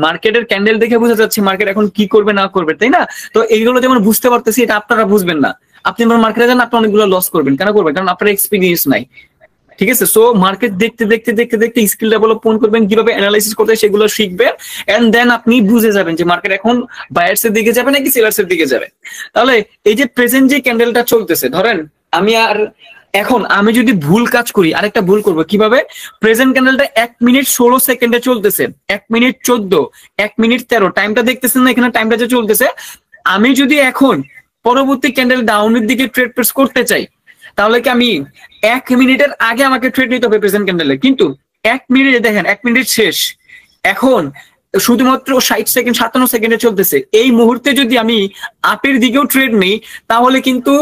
মার্কেটের ক্যান্ডেল দেখে বোঝা যাচ্ছে মার্কেট এখন কি করবে না করবে, তাই না? তো এইগুলো যেমন বুঝতে পারতেছি, এটা আপনারা বুঝবেন না। আপনি যখন মার্কেটে যান আপনি অনেকগুলো লস করবেন, কেন করবেন? কারণ আপনার এক্সপিরিয়েন্স নাই। ঠিক আছে, সো মার্কেট দেখতে দেখতে দেখতে দেখতে স্কিল ডেভেলপমেন্ট করবেন, কিভাবে অ্যানালাইসিস করতে হয় সেগুলো শিখবেন, এন্ড দেন আপনি বুঝে যাবেন যে মার্কেট এখন বায়ার্স এর দিকে যাবে নাকি সেলার্স এর দিকে যাবে। তাহলে এই যে প্রেজেন্ট যে ক্যান্ডেলটা চলতেছে, ধরেন আমি যদি ভুল কাজ করি, আরেকটা ভুল করবো কিভাবে? প্রেজেন্ট ক্যান্ডেলটা 1 মিনিট 16 সেকেন্ডে চলতেছে, 1 মিনিট 14, 1 মিনিট 13, টাইমটা দেখতেছেন না এখানে, টাইমটা যে চলতেছে। আমি যদি এখন পরবর্তী ক্যান্ডেল ডাউনের দিকে ট্রেড প্রেস করতে চাই, তাহলে কি আমি 1 মিনিটের আগে আমাকে ট্রেড নিতে হবে প্রেজেন্ট ক্যান্ডেলে, কিন্তু 1 মিনিটে দেখেন 1 মিনিট শেষ, এখন শুধুমাত্র 60 সেকেন্ড 57 সেকেন্ডে চলতেছে। এই মুহূর্তে যদি আমি আপের দিকেও ট্রেড নেই তাহলে কিন্তু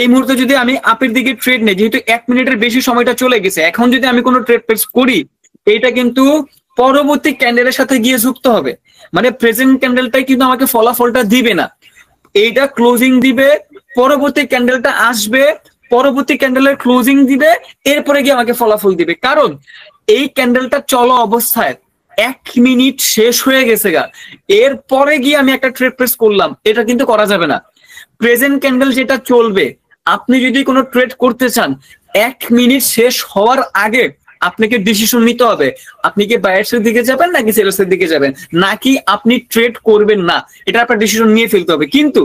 এই মুহূর্তে যদি আমি আপের দিকে ট্রেড নেই, যেহেতু 1 মিনিটের বেশি সময়টা চলে গেছে, এখন যদি আমি কোনো ট্রেড প্লেস করি এইটা কিন্তু পরবর্তী ক্যান্ডেলের সাথে গিয়ে যুক্ত হবে। মানে প্রেজেন্ট ক্যান্ডেলটাই কিন্তু আমাকে ফলাফলটা দিবে না, এইটা ক্লোজিং দিবে, পরবর্তী ক্যান্ডেলটা আসবে, পরবর্তী ক্যান্ডেলের ক্লোজিং দিবে, এরপরে গিয়ে আমাকে ফলাফল দিবে। কারণ এই ক্যান্ডেলটা চলো অবস্থায় 1 মিনিট শেষ হয়ে গেছে গা, এরপরে গিয়ে আমি একটা ট্রেড প্রেস করলাম, এটা কিন্তু করা যাবে না। প্রেজেন্ট ক্যান্ডেল যেটা চলবে, আপনি যদি কোনো ট্রেড করতে চান 1 মিনিট শেষ হওয়ার আগে আপনাকে ডিসিশন নিতে হবে, আপনি কি বায়ার্স এর দিকে যাবেন নাকি সেলার্স এর দিকে যাবেন, নাকি আপনি ট্রেড করবেন না, এটা আপনার ডিসিশন নিয়ে ফেলতে হবে। কিন্তু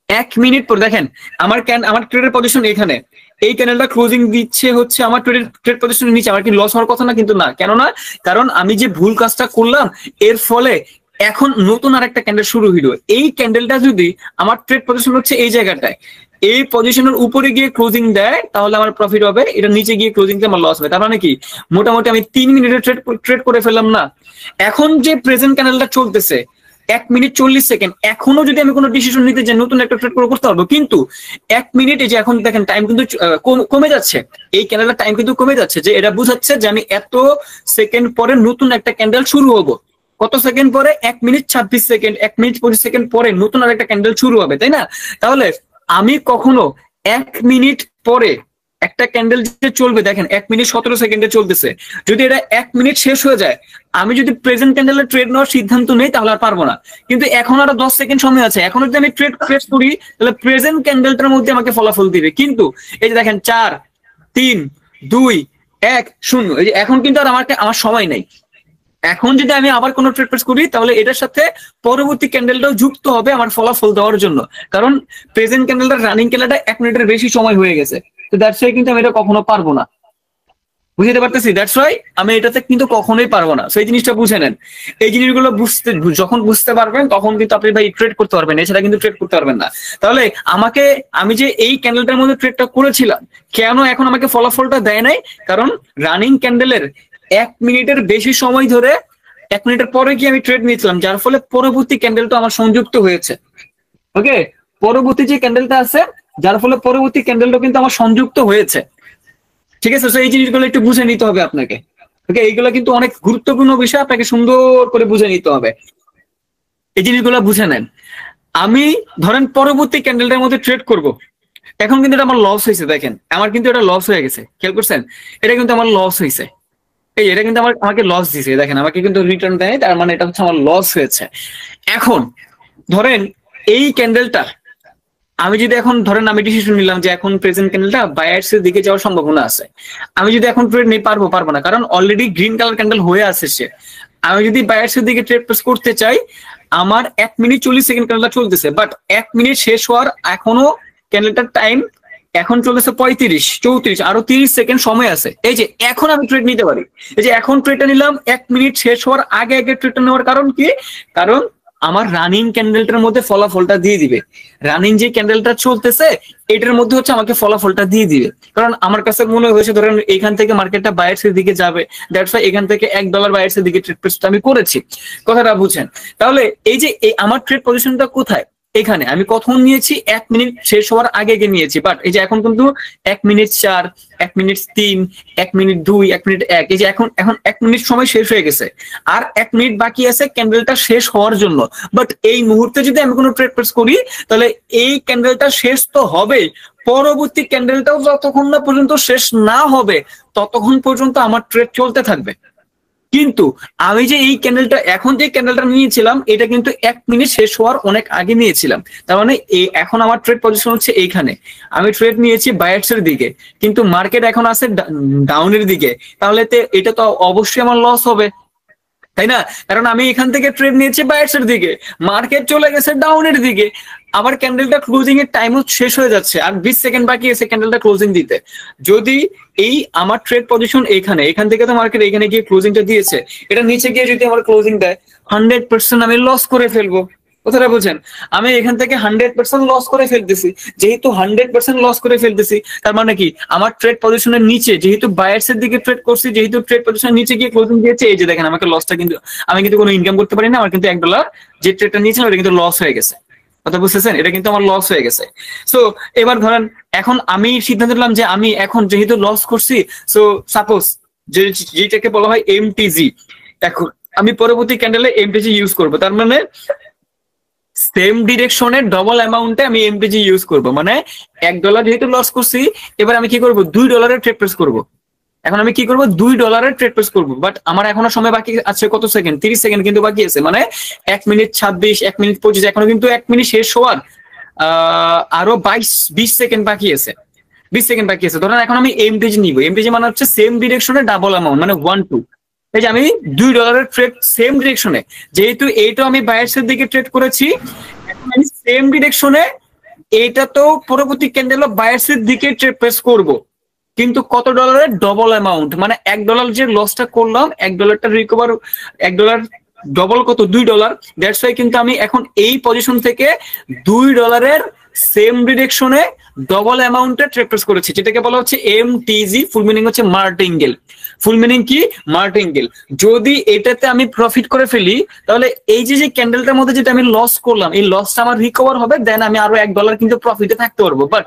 1 মিনিট পর দেখেন আমার ট্রেডের পজিশন এখানে, এই ক্যান্ডেলটা ক্লোজিং দিচ্ছে হচ্ছে আমার ট্রেড পজিশনের নিচে, আমার কি লস হওয়ার কথা না? কিন্তু না, কেন না? কারণ আমি যে ভুল কাজটা করলাম এর ফলে এখন নতুন আর একটা ক্যান্ডেল শুরু হইলো। এই ক্যান্ডেলটা যদি আমার ট্রেড পজিশন হচ্ছে এই জায়গাটায়, এই পজিশনের উপরে গিয়ে ক্লোজিং দেয় তাহলে আমার প্রফিট হবে, এটা নিচে গিয়ে ক্লোজিং দিয়ে আমার লস হবে। তার মানে কি, মোটামুটি আমি 3 মিনিটের ট্রেড করে ফেললাম না। এখন যে প্রেজেন্ট ক্যান্ডেলটা চলতেছে 1 মিনিট 40 সেকেন্ড, এখনো যদি আমি কোনো ডিসিশন নিতে যাই নতুন একটা ট্রেড করতে পারবো, কিন্তু 1 মিনিটে যে এখন দেখেন টাইম কিন্তু কমে যাচ্ছে, এই ক্যান্ডেলের টাইম কিন্তু কমে যাচ্ছে, যে এটা বোঝাচ্ছে যে আমি এত সেকেন্ড পরে নতুন একটা ক্যান্ডেল শুরু হবো। কত সেকেন্ড পরে? 1 মিনিট 26 সেকেন্ড, 1 মিনিট 25 সেকেন্ড পরে নতুন আর একটা ক্যান্ডেল শুরু হবে, তাই না? তাহলে আমি কখনো 1 মিনিট পরে একটা ক্যান্ডেল যে চলবে, দেখেন 1 মিনিট 17 সেকেন্ডে চলতেছে, যদি এটা 1 মিনিট শেষ হয়ে যায়, আমি যদি প্রেজেন্ট ক্যান্ডেলে ট্রেড নেওয়ার সিদ্ধান্ত নেই তাহলে আর পারবো না। কিন্তু এখন আরো 10 সেকেন্ড সময় আছে, এখন যদি আমি ট্রেড করি তাহলে প্রেজেন্ট ক্যান্ডেলটার মধ্যে আমাকে ফলাফল দিবে। কিন্তু এই যে দেখেন 4 3 2 1 0, এই যে এখন কিন্তু আর আমার সময় নাই। এখন যদি আমি আবার কোনো ট্রেড প্রেস করি তাহলে এটার সাথে পরবর্তী ক্যান্ডেলটাও যুক্ত হবে আমার ফলাফল দেওয়ার জন্য, কারণ প্রেজেন্ট ক্যান্ডেলটা রানিং ক্যান্ডেলটা 1 মিনিটের বেশি সময় হয়ে গেছে। তো দ্যাটস ওয়াই কিন্তু আমি এটা কখনো পারবো না, বুঝতে পারতেছি? দ্যাটস ওয়াই আমি এটাতে কিন্তু কখনোই পারবো না। সেই জিনিসটা বুঝে নেন। এই জিনিসগুলো যখন বুঝতে পারবেন তখন কিন্তু আপনি ভাই ট্রেড করতে পারবেন, এছাড়া কিন্তু ট্রেড করতে পারবেন না। তাহলে আমি যে এই ক্যান্ডেলটার মধ্যে ট্রেডটা করেছিলাম, কেন এখন আমাকে ফলাফলটা দেয় নাই? কারণ রানিং ক্যান্ডেলের 1 মিনিটের বেশি সময় ধরে 1 মিনিটের পরে কি আমি ট্রেড নিয়েছিলাম, যার ফলে পরবর্তী ক্যান্ডেলটা আমার সংযুক্ত হয়েছে। ওকে, পরবর্তী যে ক্যান্ডেলটা আছে, যার ফলে পরবর্তী ক্যান্ডেলটা কিন্তু আমার সংযুক্ত হয়েছে। ঠিক আছে, এই জিনিসগুলো একটু বুঝে নিতে হবে আপনাকে। ওকে, এইগুলো কিন্তু অনেক গুরুত্বপূর্ণ বিষয়, আপনাকে সুন্দর করে বুঝে নিতে হবে। এই জিনিসগুলো বুঝে নেন। আমি ধরেন পরবর্তী ক্যান্ডেলটার মধ্যে ট্রেড করব, এখন কিন্তু এটা আমার লস হয়েছে, দেখেন আমার কিন্তু এটা লস হয়ে গেছে, খেয়াল করছেন? এটা কিন্তু আমার লস হয়েছে, এটা কিন্তু আমাকে লস দিছে, দেখেন আমাকে কিন্তু রিটার্ন দেয়, তার মানে এটা হচ্ছে আমার লস হয়েছে। এখন ধরেন এই ক্যান্ডেলটা আমি যদি এখন ধরেন আমি ডিসিশন নিলাম যে এখন প্রেজেন্ট ক্যান্ডেলটা বায়ার্স এর দিকে যাওয়ার সম্ভাবনা আছে, আমি যদি এখন ট্রেড নিতে পারবো না, কারণ অলরেডি গ্রিন কালার ক্যান্ডেল হয়ে আছে সে। আমি যদি বায়ার্স এর দিকে ট্রেড প্রেস করতে চাই, আমার 1 মিনিট 40 সেকেন্ড ক্যান্ডেলটা চলতেছে, বাট 1 মিনিট শেষ হওয়ার এখনো ক্যান্ডেলটার টাইম এখন চলেছে 35 34, আরো 30 সেকেন্ড সময় আছে। এই যে এখন আমি ট্রেড নিতে পারি, এই যে এখন ট্রেডটা নিলাম 1 মিনিট শেষ হওয়ার আগে ট্রেডটা নেওয়ার কারণ কি? কারণ আমার রানিং ক্যান্ডেলটার মধ্যে ফলাফলটা দিয়ে দিবে, রানিং যে ক্যান্ডেলটা চলতেছে এটার মধ্যে হচ্ছে আমাকে ফলাফলটা দিয়ে দিবে। কারণ আমার কাছে মনে হয়েছে ধরেন এখান থেকে মার্কেটটা বায়ার্স এর দিকে যাবে, দ্যাটস ওয়াই এখান থেকে $1 বায়ার্স এর দিকে ট্রেড প্রেসটা আমি করেছি। কথাটা বুঝেন? তাহলে এই যে আমার ট্রেড পজিশনটা কোথায়, এখানে আমি কখন নিয়েছি? 1 মিনিট শেষ হওয়ার আগে নিয়েছি, বাট এই যে এখন কিন্তু 1 মিনিট 4, 1 মিনিট 3, 1 মিনিট 2, 1 মিনিট 1, এই যে এখন 1 মিনিট সময় শেষ হয়ে গেছে, আর 1 মিনিট বাকি আছে ক্যান্ডেলটা শেষ হওয়ার জন্য। বাট এই মুহূর্তে যদি আমি কোনো ট্রেড প্রেস করি তাহলে এই ক্যান্ডেলটা শেষ তো হবে, পরবর্তী ক্যান্ডেলটাও যতক্ষণ না পর্যন্ত শেষ না হবে ততক্ষণ পর্যন্ত আমার ট্রেড চলতে থাকবে। কিন্তু আমি যে এই ক্যান্ডেলটা এখন যে ক্যান্ডেলটা নিয়েছিলাম এটা কিন্তু 1 মিনিট শেষ হওয়ার অনেক আগে নিয়েছিলাম, তার মানে এখন আমার ট্রেড পজিশন হচ্ছে এইখানে, আমি ট্রেড নিয়েছি বায়ার্স এর দিকে, কিন্তু মার্কেট এখন আছে ডাউনের দিকে, তাহলে এটা তো অবশ্যই আমার লস হবে, তাই না? কারণ আমি এখান থেকে ট্রেড নিয়েছি বায়ার্স এর দিকে, মার্কেট চলে গেছে ডাউনের দিকে, আবার ক্যান্ডেলটা ক্লোজিং এর টাইমও শেষ হয়ে যাচ্ছে, আর 20 সেকেন্ড বাকি আছে ক্যান্ডেলটা ক্লোজিং দিতে। যদি এই আমার ট্রেড পজিশন এখান থেকে তো মার্কেট এখানে গিয়ে ক্লোজিংটা দিয়েছে, এটা নিচে গিয়ে যদি আমার ক্লোজিং দেয় 100% আমি লস করে ফেলবো। কথাটা বুঝেন? আমি এখান থেকে 100% লস করে ফেলতেছি, যেহেতু 100% লস করে ফেলতেছি তার মানে কি আমার ট্রেড পজিশনের নিচে, যেহেতু বায়ার্স এর দিকে ট্রেড করছি, যেহেতু ট্রেড পজিশনের নিচে গিয়ে ক্লোজিং দিয়েছে, এই যে দেখেন আমাকে লসটা কিন্তু, আমি কিন্তু কোনো ইনকাম করতে পারি না, আমার কিন্তু $1 যে ট্রেডটা নিয়েছিলাম ওটা কিন্তু লস হয়ে গেছে। কথা বুঝতেছেন? এটা কিন্তু আমার লস হয়ে গেছে। সো এবার ধরেন এখন আমি সিদ্ধান্ত নিলাম যে আমি এখন যেহেতু লস করছি, সো সাপোজ যেটাকে বলা হয় এমটিজি, এখন আমি পরবর্তী ক্যান্ডেলে এমটিজি ইউজ করবো, তার মানে সেম ডিরেকশনে ডবল অ্যামাউন্টে আমি এমটিজি ইউজ করব, মানে $1 যেহেতু লস করছি, এবার আমি কি করব $2 ট্রেড প্লেস করব। এখন আমি কি করব $2 ট্রেড প্লেস করব, বাট আমার এখনো সময় বাকি আছে কত সেকেন্ড, 30 সেকেন্ড কিন্তু বাকি আছে, মানে 1 মিনিট 26, 1 মিনিট 25, এখনো কিন্তু 1 মিনিট শেষ হওয়ার আরো 20 সেকেন্ড বাকি আছে, 20 সেকেন্ড বাকি আছে। ধরেন এখন আমি এমটিজি নিব, এমটিজি মানে হচ্ছে সেম ডিরেকশনে ডাবল অ্যামাউন্ট, মানে 1-2, এই যে আমি $2 ট্রেড সেম ডিরেকশনে, যেহেতু এইটা আমি বায়ার্স এর দিকে ট্রেড করেছি, এখন আমি সেম ডিরেকশনে এইটা তো পরবর্তী ক্যান্ডেল বায়ার্স এর দিকে ট্রেড প্রেস করব, কিন্তু কত ডলারের ডবল অ্যামাউন্ট, মানে $1 যে লসটা করলাম, $1টা রিকভার, $1 ডবল কত $2, দ্যাটস ওয়াই কিন্তু আমি এখন এই পজিশন থেকে $2 সেম ডিরেকশনে ডবল অ্যামাউন্টে ট্রেড প্লেস করেছি, যেটাকে বলা হচ্ছে এমটিজি, ফুল মিনিং হচ্ছে মার্টিঙ্গেল। ফুল মিনিং কি? মার্টিঙ্গেল। যদি এটাতে আমি প্রফিট করে ফেলি তাহলে এই যে ক্যান্ডেলটার মধ্যে যেটা আমি লস করলাম, এই লসটা আমার রিকভার হবে, দেন আমি আরো $1 কিন্তু প্রফিটে থাকতে পারবো। বাট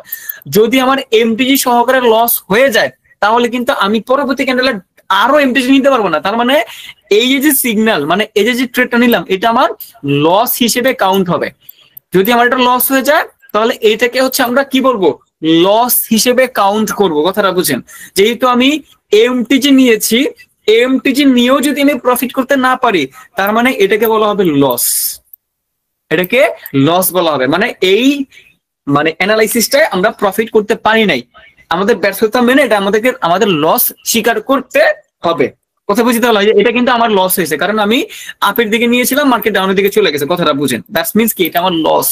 যদি আমার এমটিজি সহকারে লস হয়ে যায় তাহলে কিন্তু আমি পরবর্তী ক্যান্ডেলে আরো এমটিজি নিতে পারবো না, তার মানে এই যে সিগন্যাল, মানে এই যে ট্রেডটা নিলাম এটা আমার লস হিসেবে কাউন্ট হবে। যদি আমার এটা লস হয়ে যায় তাহলে এইটাকে হচ্ছে আমরা কি বলবো, লস হিসেবে কাউন্ট করব। কথাটা বুঝেন? যেহেতু আমি এমটিজি নিয়েছি, এমটিজি নিয়েও যদি আমি প্রফিট করতে না পারি তার মানে এটাকে বলা হবে লস, এটাকে লস বলা হবে। মানে এই মানে অ্যানালাইসিসটায় আমরা প্রফিট করতে পারি নাই, আমাদের ব্যর্থতা মেনে এটা আমাদের লস স্বীকার করতে হবে। কথা বুঝতে হলো, এটা কিন্তু আমার লস হয়েছে কারণ আমি আপের দিকে নিয়েছিলাম, মার্কেট ডাউনের দিকে চলে গেছে। কথাটা বুঝেন? দ্যাটস মিনস কি এটা আমার লস,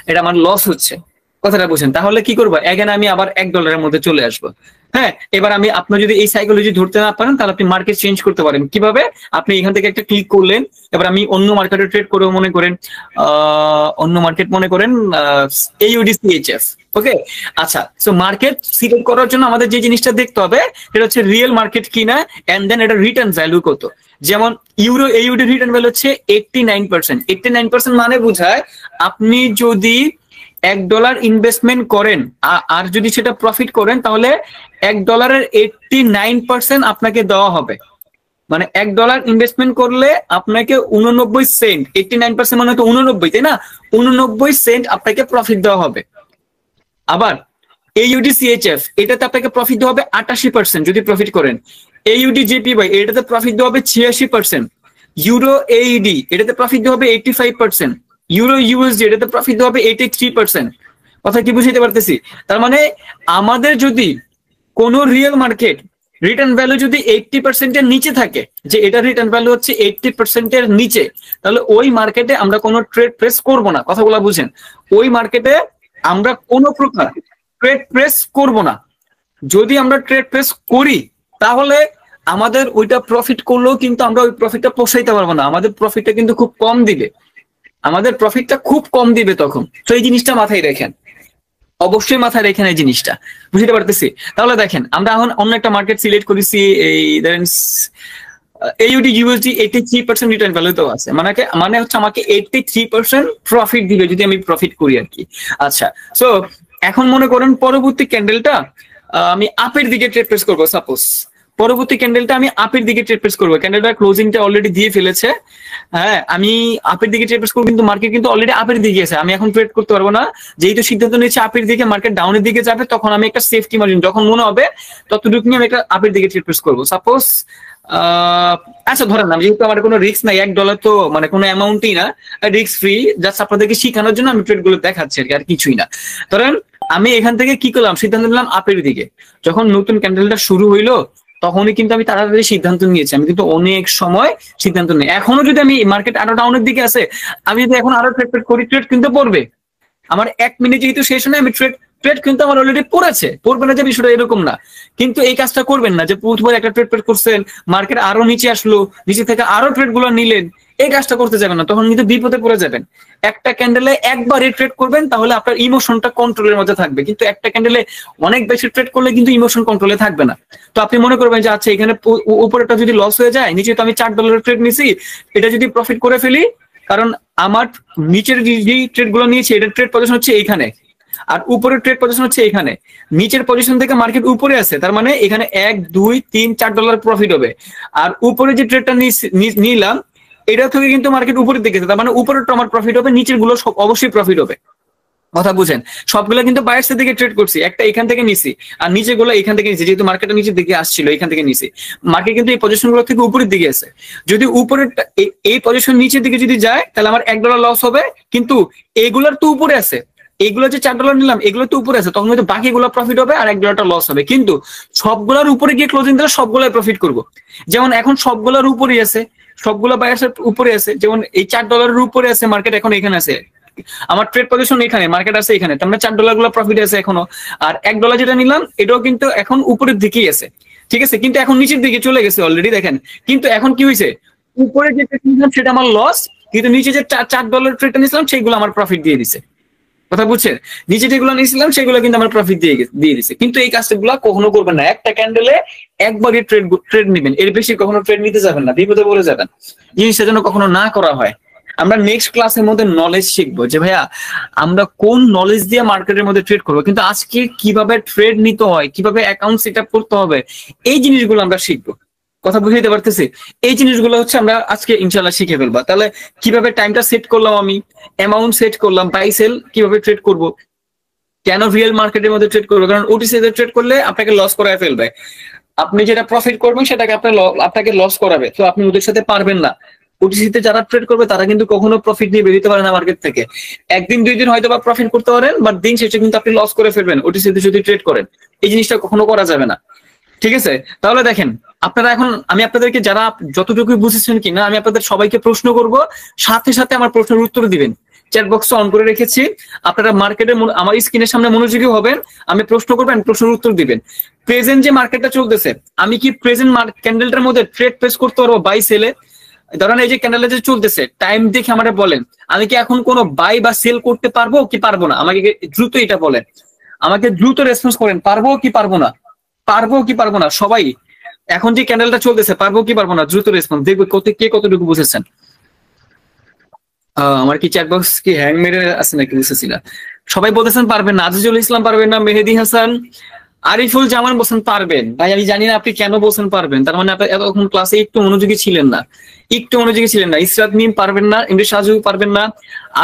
এটা আমার লস হচ্ছে। কথাটা বুঝেন? তাহলে কি করবো, এখানে আমি আবার $1 মধ্যে চলে আসবো। হ্যাঁ, এবার আপনি যদি এই সাইকোলজি ধরতে না পারেন তাহলে আপনি মার্কেট চেঞ্জ করতে পারেন। কিভাবে? আপনি এখান থেকে একটা ক্লিক করলেন, এবার আমি অন্য মার্কেটে ট্রেড করে মনে করেন অন্য মার্কেট মনে করেন AUDCHF। ওকে, আচ্ছা, সো মার্কেট সিলেক্ট করার জন্য আমাদের যে জিনিসটা দেখতে হবে সেটা হচ্ছে রিয়েল মার্কেট কিনা, এন্ড দেন এটা রিটার্ন ভ্যালু কত। যেমন ইউরো AUD রিটার্ন ভ্যালু হচ্ছে 89%। 89% মানে বোঝায় আপনি যদি $1 ইনভেস্টমেন্ট করেন আর যদি সেটা প্রফিট করেন তাহলে $1 89% আপনাকে দেওয়া হবে। মানে $1 ইনভেস্টমেন্ট করলে আপনাকে 89 সেন্ট, 89% মানে তো 89, তাই না? 89 সেন্ট আপনাকে প্রফিট দেওয়া হবে। আবার AUDCHF এটাতে আপনাকে প্রফিট দেওয়া হবে 88% যদি প্রফিট করেন। AUDJPY এটাতে প্রফিট দেওয়া হবে 86%। ইউরো AED এটাতে প্রফিট দেওয়া হবে 85%। ইউরো USD এটাতে প্রফিট দেওয়া হবে 83%। কথা কি বুঝতে পারতেছি? তার মানে আমাদের যদি কোন রিয়েল মার্কেট রিটার্ন ভ্যালু যদি 80% এর নিচে থাকে, যে এটা রিটার্ন ভ্যালু হচ্ছে 80% এর নিচে, তাহলে ওই মার্কেটে আমরা কোনো ট্রেড প্রেস করব না। কথাগুলো বুঝেন? ওই মার্কেটে আমরা কোনো প্রকার ট্রেড প্রেস করব না। যদি আমরা ট্রেড প্রেস করি তাহলে আমাদের ওইটা প্রফিট করলেও কিন্তু আমরা ওই প্রফিটটা পোষাইতে পারবো না, আমাদের প্রফিটটা কিন্তু খুব কম দিবে, আমাদের প্রফিটটা খুব কম দিবে তখন। তো এই জিনিসটা মাথায় রাখেন, অবশ্যই মাথায় রেখেন এই জিনিসটা। বুঝতে পারতেছি? তাহলে দেখেন আমরা এখন অন্য একটা মার্কেট সিলেক্ট করেছি, এই ধরেন AUD USD 83% রিটার্ন ভ্যালু তো আছে, মানে হচ্ছে আমাকে 83% প্রফিট দিবে যদি আমি প্রফিট করি আর কি। আচ্ছা, সো এখন মনে করেন পরবর্তী ক্যান্ডেলটা আমি আপের দিকে ট্রেড প্লেস করবো। সাপোজ পরবর্তী ক্যান্ডেলটা আমি আপের দিকে ট্রেড প্লেস করবো। ক্যান্ডেলটা ক্লোজিংটা অলরেডি দিয়ে ফেলেছে, হ্যাঁ আমি আপের দিকে ট্রেড প্লেস করবো, কিন্তু মার্কেট কিন্তু অলরেডি আপের দিকে আছে। আমি এখন ট্রেড করতে পারবো না, যেহেতু সিদ্ধান্ত নিয়েছে আপের দিকে, মার্কেট ডাউনের দিকে যাবে, তখন আমি একটা সেফটি মার্জিন যখন মনে হবে ততটুকু নিয়ে আমি একটা আপের দিকে ট্রেড প্লেস করবো। সাপোজ আচ্ছা ধরেন না, যেহেতু আমার কোনো রিস্ক নাই, $1 তো মানে কোনো অ্যামাউন্টই না, রিস্ক ফ্রি, জাস্ট আপনাদেরকে শিখানোর জন্য আমি ট্রেড গুলো দেখাচ্ছি আর কিছুই না। ধরেন আমি এখান থেকে কি করলাম, সিদ্ধান্ত নিলাম আপের দিকে। যখন নতুন ক্যান্ডেলটা শুরু হইলো তখনই কিন্তু আমি তাড়াতাড়ি সিদ্ধান্ত নিয়েছি, আমি কিন্তু অনেক সময় সিদ্ধান্ত নিই। এখনো যদি আমি মার্কেট আরো ডাউনের দিকে আছে, আমি যদি এখন আরো ট্রেড করি, ট্রেড কিন্তু পড়বে। আমার 1 মিনিট যেহেতু শেষ হয়, আমি ট্রেড কিন্তু আমার অলরেডি পড়বে না যে বিষয়টা এরকম না। কিন্তু এই কাজটা করবেন না যে প্রথমবার একটা ট্রেড করছেন, মার্কেট আরো নিচে আসলো, নিচে থেকে আরো ট্রেড গুলো নিলেন, এই কাজটা করতে যাবেন না, তখন কিন্তু বিপদে পড়ে যাবেন। একটা ক্যান্ডেলে একবারই ট্রেড করবেন, তাহলে আপনার ইমোশনটা কন্ট্রোলের মধ্যে থাকবে, কিন্তু একটা ক্যান্ডেলে অনেক বেশি ট্রেড করলে কিন্তু ইমোশন কন্ট্রোলে থাকবে না। তো আপনি মনে করবেন যে আচ্ছা এখানে উপরেটা যদি লস হয়ে যায়, নিচে তো আমি $4 ট্রেড নিছি, এটা যদি প্রফিট করে ফেলি, কারণ আমার নিচের যে ট্রেড গুলো নিয়েছি এটার ট্রেড পজিশন হচ্ছে এইখানে, আর উপরের ট্রেড পজিশন হচ্ছে এখানে। নিচের পজিশন থেকে মার্কেট উপরে আছে, তার মানে এখানে $1, $2, $3, $4 প্রফিট হবে। আর উপরে যে ট্রেডটা নিলাম এটা থেকে কিন্তু মার্কেট উপরের দিকে, তার মানে উপরেরটা আমার প্রফিট হবে, নিচের গুলো সব অবশ্যই প্রফিট হবে। কথা বুঝেন? সবগুলো কিন্তু বায়ার্সের দিকে ট্রেড করছি, একটা এখান থেকে নিছি আর নিচে গুলো এখান থেকে নিছি, যেহেতু মার্কেটের নিচের দিকে আসছিল এখান থেকে নিছি। মার্কেট কিন্তু এই পজিশন গুলো থেকে উপরের দিকে আছে, যদি উপরের এই পজিশন নিচের দিকে যদি যায় তাহলে আমার $1 লস হবে, কিন্তু এগুলার তো উপরে আছে, এইগুলো যে $4 নিলাম এগুলো তো উপরে আছে, তখন কিন্তু বাকিগুলো প্রফিট হবে আর $1 লস হবে। কিন্তু সবগুলোর উপরে গিয়ে ক্লোজিং দিলে সবগুলাই প্রফিট করবো। যেমন এখন সবগুলোর উপরেই আছে, সবগুলো বায়ার্সের উপরে আছে, যেমন এই $4 উপরে আছে মার্কেট, এখন এখানে আছে, আমার ট্রেড পজিশন এখানে, মার্কেট আছে এখানে, তার মানে $4 গুলো প্রফিট আছে এখনো। আর $1 যেটা নিলাম এটাও কিন্তু এখন উপরের দিকেই আছে, ঠিক আছে, কিন্তু এখন নিচের দিকে চলে গেছে অলরেডি দেখেন। কিন্তু এখন কি হয়েছে, উপরে যে ট্রেড নিলাম সেটা আমার লস, কিন্তু নিচে যে $4 ট্রেডটা নিয়েছিলাম সেগুলো আমার প্রফিট দিয়ে দিছে। কথা বুঝছেন? নিচে যেগুলো নিয়েছিলাম সেগুলো কিন্তু আমার প্রফিট দিয়ে দিছে। কিন্তু এই কাজগুলো কখনো করবেন না, একটা ক্যান্ডেলে একবারই ট্রেড নেবেন, এর বেশি কখনো ট্রেড নিতে যাবেন না, বিপদে পড়ে যাবেন। জিনিসটা যেন কখনো না করা হয়। আমরা নেক্সট ক্লাসের মধ্যে নলেজ শিখবো যে ভাইয়া আমরা কোন নলেজ দিয়ে মার্কেটের মধ্যে ট্রেড করবো, কিন্তু আজকে কিভাবে ট্রেড নিতে হয়, কিভাবে অ্যাকাউন্ট সেট আপ করতে হবে, এই জিনিসগুলো আমরা শিখবো। কথা বুঝতে পারতেছি? এই জিনিসগুলো হচ্ছে আমরা আজকে ইনশাল্লাহ শিখে ফেলবো। তাহলে কিভাবে টাইমটা সেট করলাম, আমি অ্যামাউন্ট সেট করলাম, বাই সেল কিভাবে ট্রেড করব, কেন রিয়েল মার্কেটের মধ্যে ট্রেড করবো, কারণ ওটিসি তে ট্রেড করলে আপনাকে লস করায় ফেলবে। আপনি যেটা প্রফিট করবেন সেটাকে আপনাকে লস করাবে, তো আপনি ওদের সাথে পারবেন না। ওটিসিতে যারা ট্রেড করবে তারা কিন্তু কখনো প্রফিট নিয়ে বেরোতে পারে না মার্কেট থেকে। একদিন 2 দিন হয়তো বা প্রফিট করতে পারেন, বাট দিন শেষে কিন্তু আপনি লস করে ফেলবেন ওটিসিতে যদি ট্রেড করেন। এই জিনিসটা কখনো করা যাবে না, ঠিক আছে? তাহলে দেখেন আপনারা এখন, আমি আপনাদেরকে যারা যতটুকু বুঝেছেন কিনা, আমি আপনাদের সবাইকে প্রশ্ন করব, সাথে সাথে আমার প্রশ্নের উত্তর দিবেন। চ্যাট বক্স অন করে রেখেছি, আপনারা মার্কেটের আমার স্ক্রিনের সামনে মনোযোগী হবেন, আমি প্রশ্ন করবেন, প্রশ্নের উত্তর দিবেন। প্রেজেন্ট যে মার্কেটটা চলতেছে, আমি কি প্রেজেন্ট ক্যান্ডেলটার মধ্যে ট্রেড প্লেস করতে পারবো বাই সেলে? ধরেন এই যে ক্যান্ডেলটা যে চলতেছে, টাইম দেখে আমাদের বলেন আমি কি এখন কোনো বাই বা সেল করতে পারবো কি পারবো না? আমাকে দ্রুত এটা বলেন, আমাকে দ্রুত রেসপন্স করেন, পারবো কি পারবো না, পারবো কি পারবো না সবাই। এখন যে ক্যান্ডেলটা চলতেছে পারবো কি পারবো না, দ্রুত রেসপন্স দেখবো কে কতটুকু বুঝেছেন। আমার কি চ্যাট বক্স কি হ্যাং মেরে আছে নাকি বুঝতেছি না। সবাই বলতেছেন পারবেন না, আজিজুল ইসলাম পারবেন না, মেহেদি হাসান, আরিফুল জামান বলছেন পারবেন। ভাই আমি জানি না আপনি কেন বলছেন পারবেন, তার মানে আপনি এতক্ষণ ক্লাসে একটু মনোযোগী ছিলেন না, ইসরাত মিম পারবেন না, এমডি সাজু পারবেন না,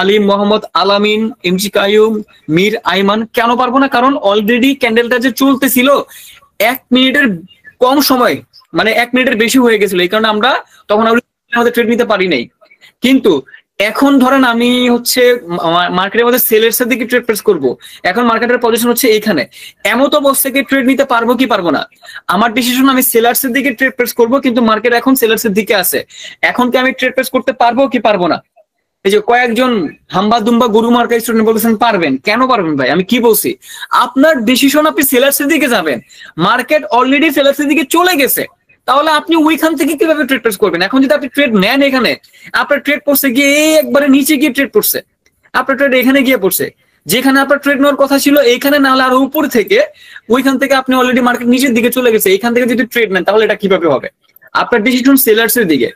আলিম মোহাম্মদ আলামিন, এমজি কায়ুম, মীর আইমান। কেন পারবো না? কারণ অলরেডি ক্যান্ডেলটা যে চলতেছিল 1 মিনিটের কম সময়, মানে 1 মিনিটের বেশি হয়ে গেছিল, এই কারণে আমরা তখন আমাদের ট্রেড নিতে পারি নাই। কিন্তু এখন ধরেন আমি হচ্ছে মার্কেটের মধ্যে সেলার্স এর দিকে ট্রেড প্লেস করবো, এখন মার্কেটের পজিশন হচ্ছে এইখানে, এমন অবস্থায় ট্রেড নিতে পারবো কি পারবো না? আমার ডিসিশন আমি সেলার্স এর দিকে ট্রেড প্লেস করবো, কিন্তু মার্কেট এখন সেলার্স এর দিকে আছে, এখন কি আমি ট্রেড প্লেস করতে পারবো কি পারবো না? এই যে কয়েকজন হাম্বা দুম্বা গরু মার্কা স্টুডেন্ট বলেছেন পারবেন। কেন পারবেন ভাই? আমি কি বলছি, আপনার ডিসিশন আপনি সেলার্স এর দিকে যাবেন, মার্কেট অলরেডি সেলার্স এর দিকে চলে গেছে, তাহলে আপনি ওইখান থেকে কিভাবে ট্রেড প্লেস করবেন? এখন যদি আপনি ট্রেড নেন, এখানে আপনার ট্রেড পড়ছে গিয়ে একবারে নিচে গিয়ে ট্রেড পড়ছে, আপনার ট্রেড এখানে গিয়ে পড়ছে, যেখানে আপনার ট্রেড নেওয়ার কথা ছিল এইখানে, না হলে আরো উপর থেকে, ওইখান থেকে আপনি অলরেডি মার্কেট নিচের দিকে চলে গেছে, এইখান থেকে যদি ট্রেড নেন তাহলে এটা কিভাবে হবে? আপনার ডিসিশন সেলার্স এর দিকে।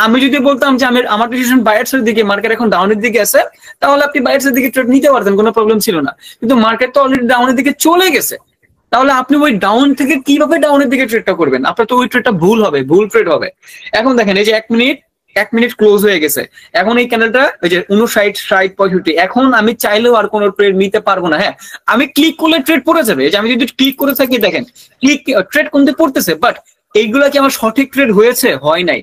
আমি যদি বলতাম যে আমার ডিসিশন বায়ার্স এর দিকে, মার্কেট এখন ডাউনের দিকে আছে, তাহলে আপনি বায়ার্স এর দিকে ট্রেড নিতে পারতেন, কোনো প্রবলেম ছিল না। কিন্তু মার্কেট তো অলরেডি ডাউনের দিকে চলে গেছে, তাহলে আপনি ওই ডাউন থেকে কিভাবে ডাউনের দিকে ট্রেডটা করবেন? আপনার তো ওই ট্রেডটা ভুল হবে, ভুল ট্রেড হবে। এখন দেখেন এই যে 1 মিনিট ক্লোজ হয়ে গেছে। এখন এই ক্যান্ডেলটা ওই যে 59, 60, 65, এখন আমি চাইলেও আর কোনো ট্রেড নিতে পারবো না। হ্যাঁ, আমি ক্লিক করলে ট্রেড পড়ে যাবে। এই যে আমি যদি ক্লিক করে থাকি, দেখেন ক্লিক ট্রেড কোনতে পড়তেছে, বাট এইগুলা কি আমার সঠিক ট্রেড হয়েছে? হয় নাই।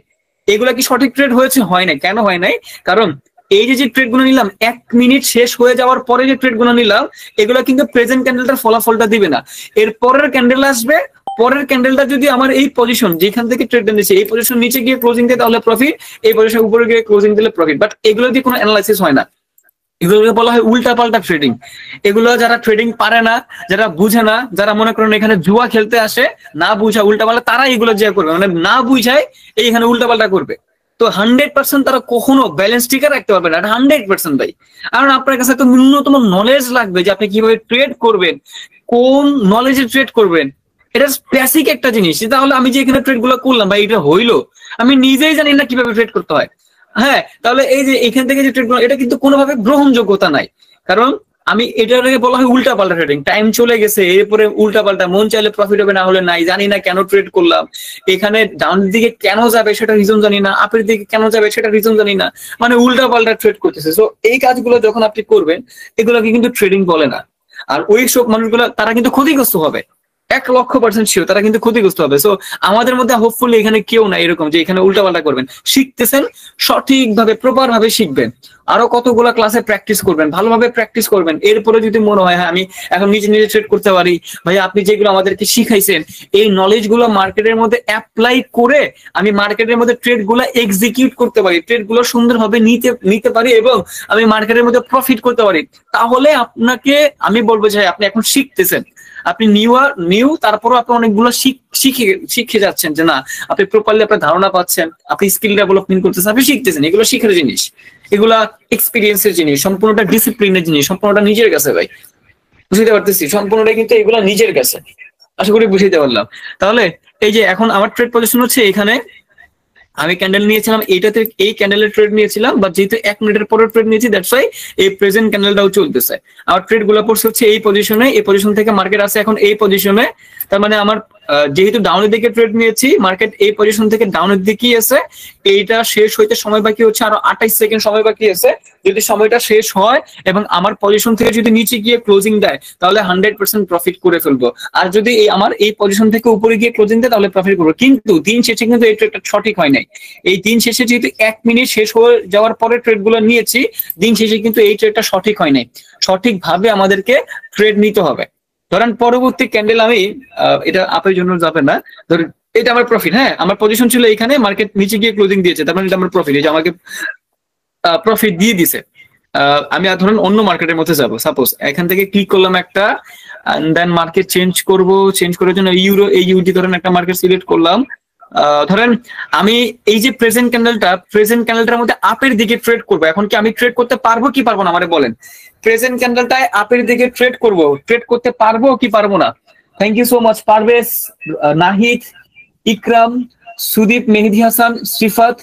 এগুলা কি সঠিক ট্রেড হয়েছে? হয় নাই। কেন হয় নাই? কারণ এই যে ট্রেড গুলো নিলাম 1 মিনিট শেষ হয়ে যাওয়ার পরে যে ট্রেড গুলো নিলাম, এগুলো কিন্তু প্রেজেন্ট ক্যান্ডেলটার ফলাফলটা দিবে না। এর পরের ক্যান্ডেল আসবে, পরের ক্যান্ডেলটা যদি আমার এই পজিশন যেখান থেকে ট্রেড নিচ্ছে এই পজিশন নিচে গিয়ে ক্লোজিং দেয় তাহলে প্রফিট, এই পজিশন উপরে গিয়ে ক্লোজিং দিলে প্রফিট। বাট এগুলো দিয়ে কোনো অ্যানালাইসিস হয় না, এগুলোকে বলা হয় উল্টা পাল্টা ট্রেডিং। এগুলো যারা ট্রেডিং পারে না, যারা বুঝে না, যারা মনে করেন এখানে জুয়া খেলতে আসে, না বুঝা উল্টা পাল্টা, তারা এগুলো যে করবে, মানে না বুঝায় এইখানে উল্টা পাল্টা করবে। তো 100% তারা কখনো ব্যালেন্স টিকে রাখতে পারবে না, 100% ভাই। কারণ আপনার কাছে তো ন্যূনতম নলেজ লাগবে যে আপনি কিভাবে ট্রেড করবেন, কোন নলেজে ট্রেড করবেন। এটা বেসিক একটা জিনিস। তাহলে আমি যে এখানে ট্রেড গুলো করলাম ভাই, এটা হইলো? আমি নিজেই জানি না কিভাবে ট্রেড করতে হয়। হ্যাঁ, তাহলে এই যে এখান থেকে যে ট্রেড গুলো, এটা কিন্তু কোনোভাবে গ্রহণযোগ্যতা নাই। কারণ আমি এটাকে বলা হয় উল্টা পাল্টা ট্রেডিং। টাইম চলে গেছে, এরপরে উল্টা পাল্টা, মন চাইলে প্রফিট হবে, না হলে নাই, জানি না কেন ট্রেড করলাম, এখানে ডাউনের দিকে কেন যাবে সেটা রিজন জানি না, আপের দিকে কেন যাবে সেটা রিজন জানি না, মানে উল্টা পাল্টা ট্রেড করতেছে। সো এই কাজগুলো যখন আপনি করবেন, এগুলোকে কিন্তু ট্রেডিং বলে না। আর ওই সব মানুষগুলো তারা কিন্তু ক্ষতিগ্রস্ত হবে, 1,00,000% শিওর তারা কিন্তু ক্ষতিগ্রস্ত হবে। সো আমাদের মধ্যে হোপফুলি এখানে কেউ না এরকম যে এখানে উল্টাপাল্টা করবেন। শিখতেছেন, সঠিকভাবে প্রপার ভাবে শিখবেন, আরো কতগুলা ক্লাসে প্র্যাকটিস করবেন, ভালোভাবে প্র্যাকটিস করবেন। এরপরে যদি মনে হয় হ্যাঁ আমি এখন নিজে নিজে ট্রেড করতে পারি, ভাই আপনি যেগুলো আমাদেরকে শিখাইছেন এই নলেজ গুলো মার্কেটের মধ্যে অ্যাপ্লাই করে আমি মার্কেটের মধ্যে ট্রেড গুলো এক্সিকিউট করতে পারি, ট্রেড গুলো সুন্দরভাবে নিতে পারি এবং আমি মার্কেটের মধ্যে প্রফিট করতে পারি, তাহলে আপনাকে আমি বলবো যে আপনি এখন শিখতেছেন, আপনি নিউ তারপরও আপনি অনেকগুলো শিখে যাচ্ছেন, যে না আপনি প্রপারলি আপনার ধারণা পাচ্ছেন, আপনি স্কিল ডেভেলপমেন্ট করতেছেন, আপনি শিখতেছেন। এগুলো শিখার জিনিস, এগুলা এক্সপিরিয়েন্সের জিনিস, সম্পূর্ণটা ডিসিপ্লিনের জিনিস, সম্পূর্ণটা নিজের কাছে ভাই। বুঝতে পারতেছি সম্পূর্ণটা কিন্তু এগুলা নিজের কাছে। আশা করি বুঝতে পারলাম। তাহলে এই যে এখন আমার ট্রেড পজিশন হচ্ছে এখানে, আমি ক্যান্ডেল নিয়েছিলাম এইটাতে, এই ক্যান্ডেলের ট্রেড নিয়েছিলাম, বাট যেহেতু 1 মিনিটের পরে ট্রেড নিয়েছি দ্যাটস ওয়াই এই প্রেজেন্ট ক্যান্ডেলটাও চলতেছে। আমার ট্রেড গুলো পড়ছে হচ্ছে এই পজিশনে, এই পজিশন থেকে মার্কেট আছে এখন এই পজিশনে। তার মানে আমার যেহেতু ডাউনের দিকে ট্রেড নিয়েছি, মার্কেট এই পজিশন থেকে ডাউনের দিকেই আছে। এইটা শেষ হইতে সময় বাকি হচ্ছে আরো 28 সেকেন্ড সময় বাকি আছে। যদি সময়টা শেষ হয় এবং আমার পজিশন থেকে যদি নিচে গিয়ে ক্লোজিং দেয় তাহলে 100% প্রফিট করে ফেলবো। আর যদি আমার এই পজিশন থেকে উপরে গিয়ে ক্লোজিং দেয় তাহলে প্রফিট করবো। কিন্তু দিন শেষে কিন্তু এই ট্রেডটা সঠিক হয় নাই। এই দিন শেষে যেহেতু 1 মিনিট শেষ হয়ে যাওয়ার পরে ট্রেড গুলো নিয়েছি, দিন শেষে কিন্তু এই ট্রেডটা সঠিক হয় নাই। সঠিকভাবে আমাদেরকে ট্রেড নিতে হবে। ধরেন পরবর্তী ক্যান্ডেল আমি এটা আপের জন্য যাবে না, ধরেন এটা আমার প্রফিট। হ্যাঁ, আমার পজিশন ছিল এখানে, মার্কেট নিচে গিয়ে ক্লোজিং দিয়েছে, তার মানে এটা আমার প্রফিট, এই যে আমাকে প্রফিট দিয়ে দিছে। আমি ধরুন অন্য মার্কেটের মধ্যে যাব, সাপোজ এখান থেকে ক্লিক করলাম একটা, দেন মার্কেট চেঞ্জ করার জন্য এই ইউডি ধরেন একটা মার্কেট সিলেক্ট করলাম। ধরেন আমি এই যে প্রেজেন্ট ক্যান্ডেলটার মধ্যে আপের দিকে ট্রেড করবো। এখন কি আমি ট্রেড করতে পারবো কি পারবো না আমারে বলেন? প্রেজেন্ট ক্যান্ডেলটায় আপের দিকে ট্রেড করতে পারবো কি পারবো না? Thank you so much Parvez, Nahid, Ikram, Sudip, Mehedi Hasan, Shrifat,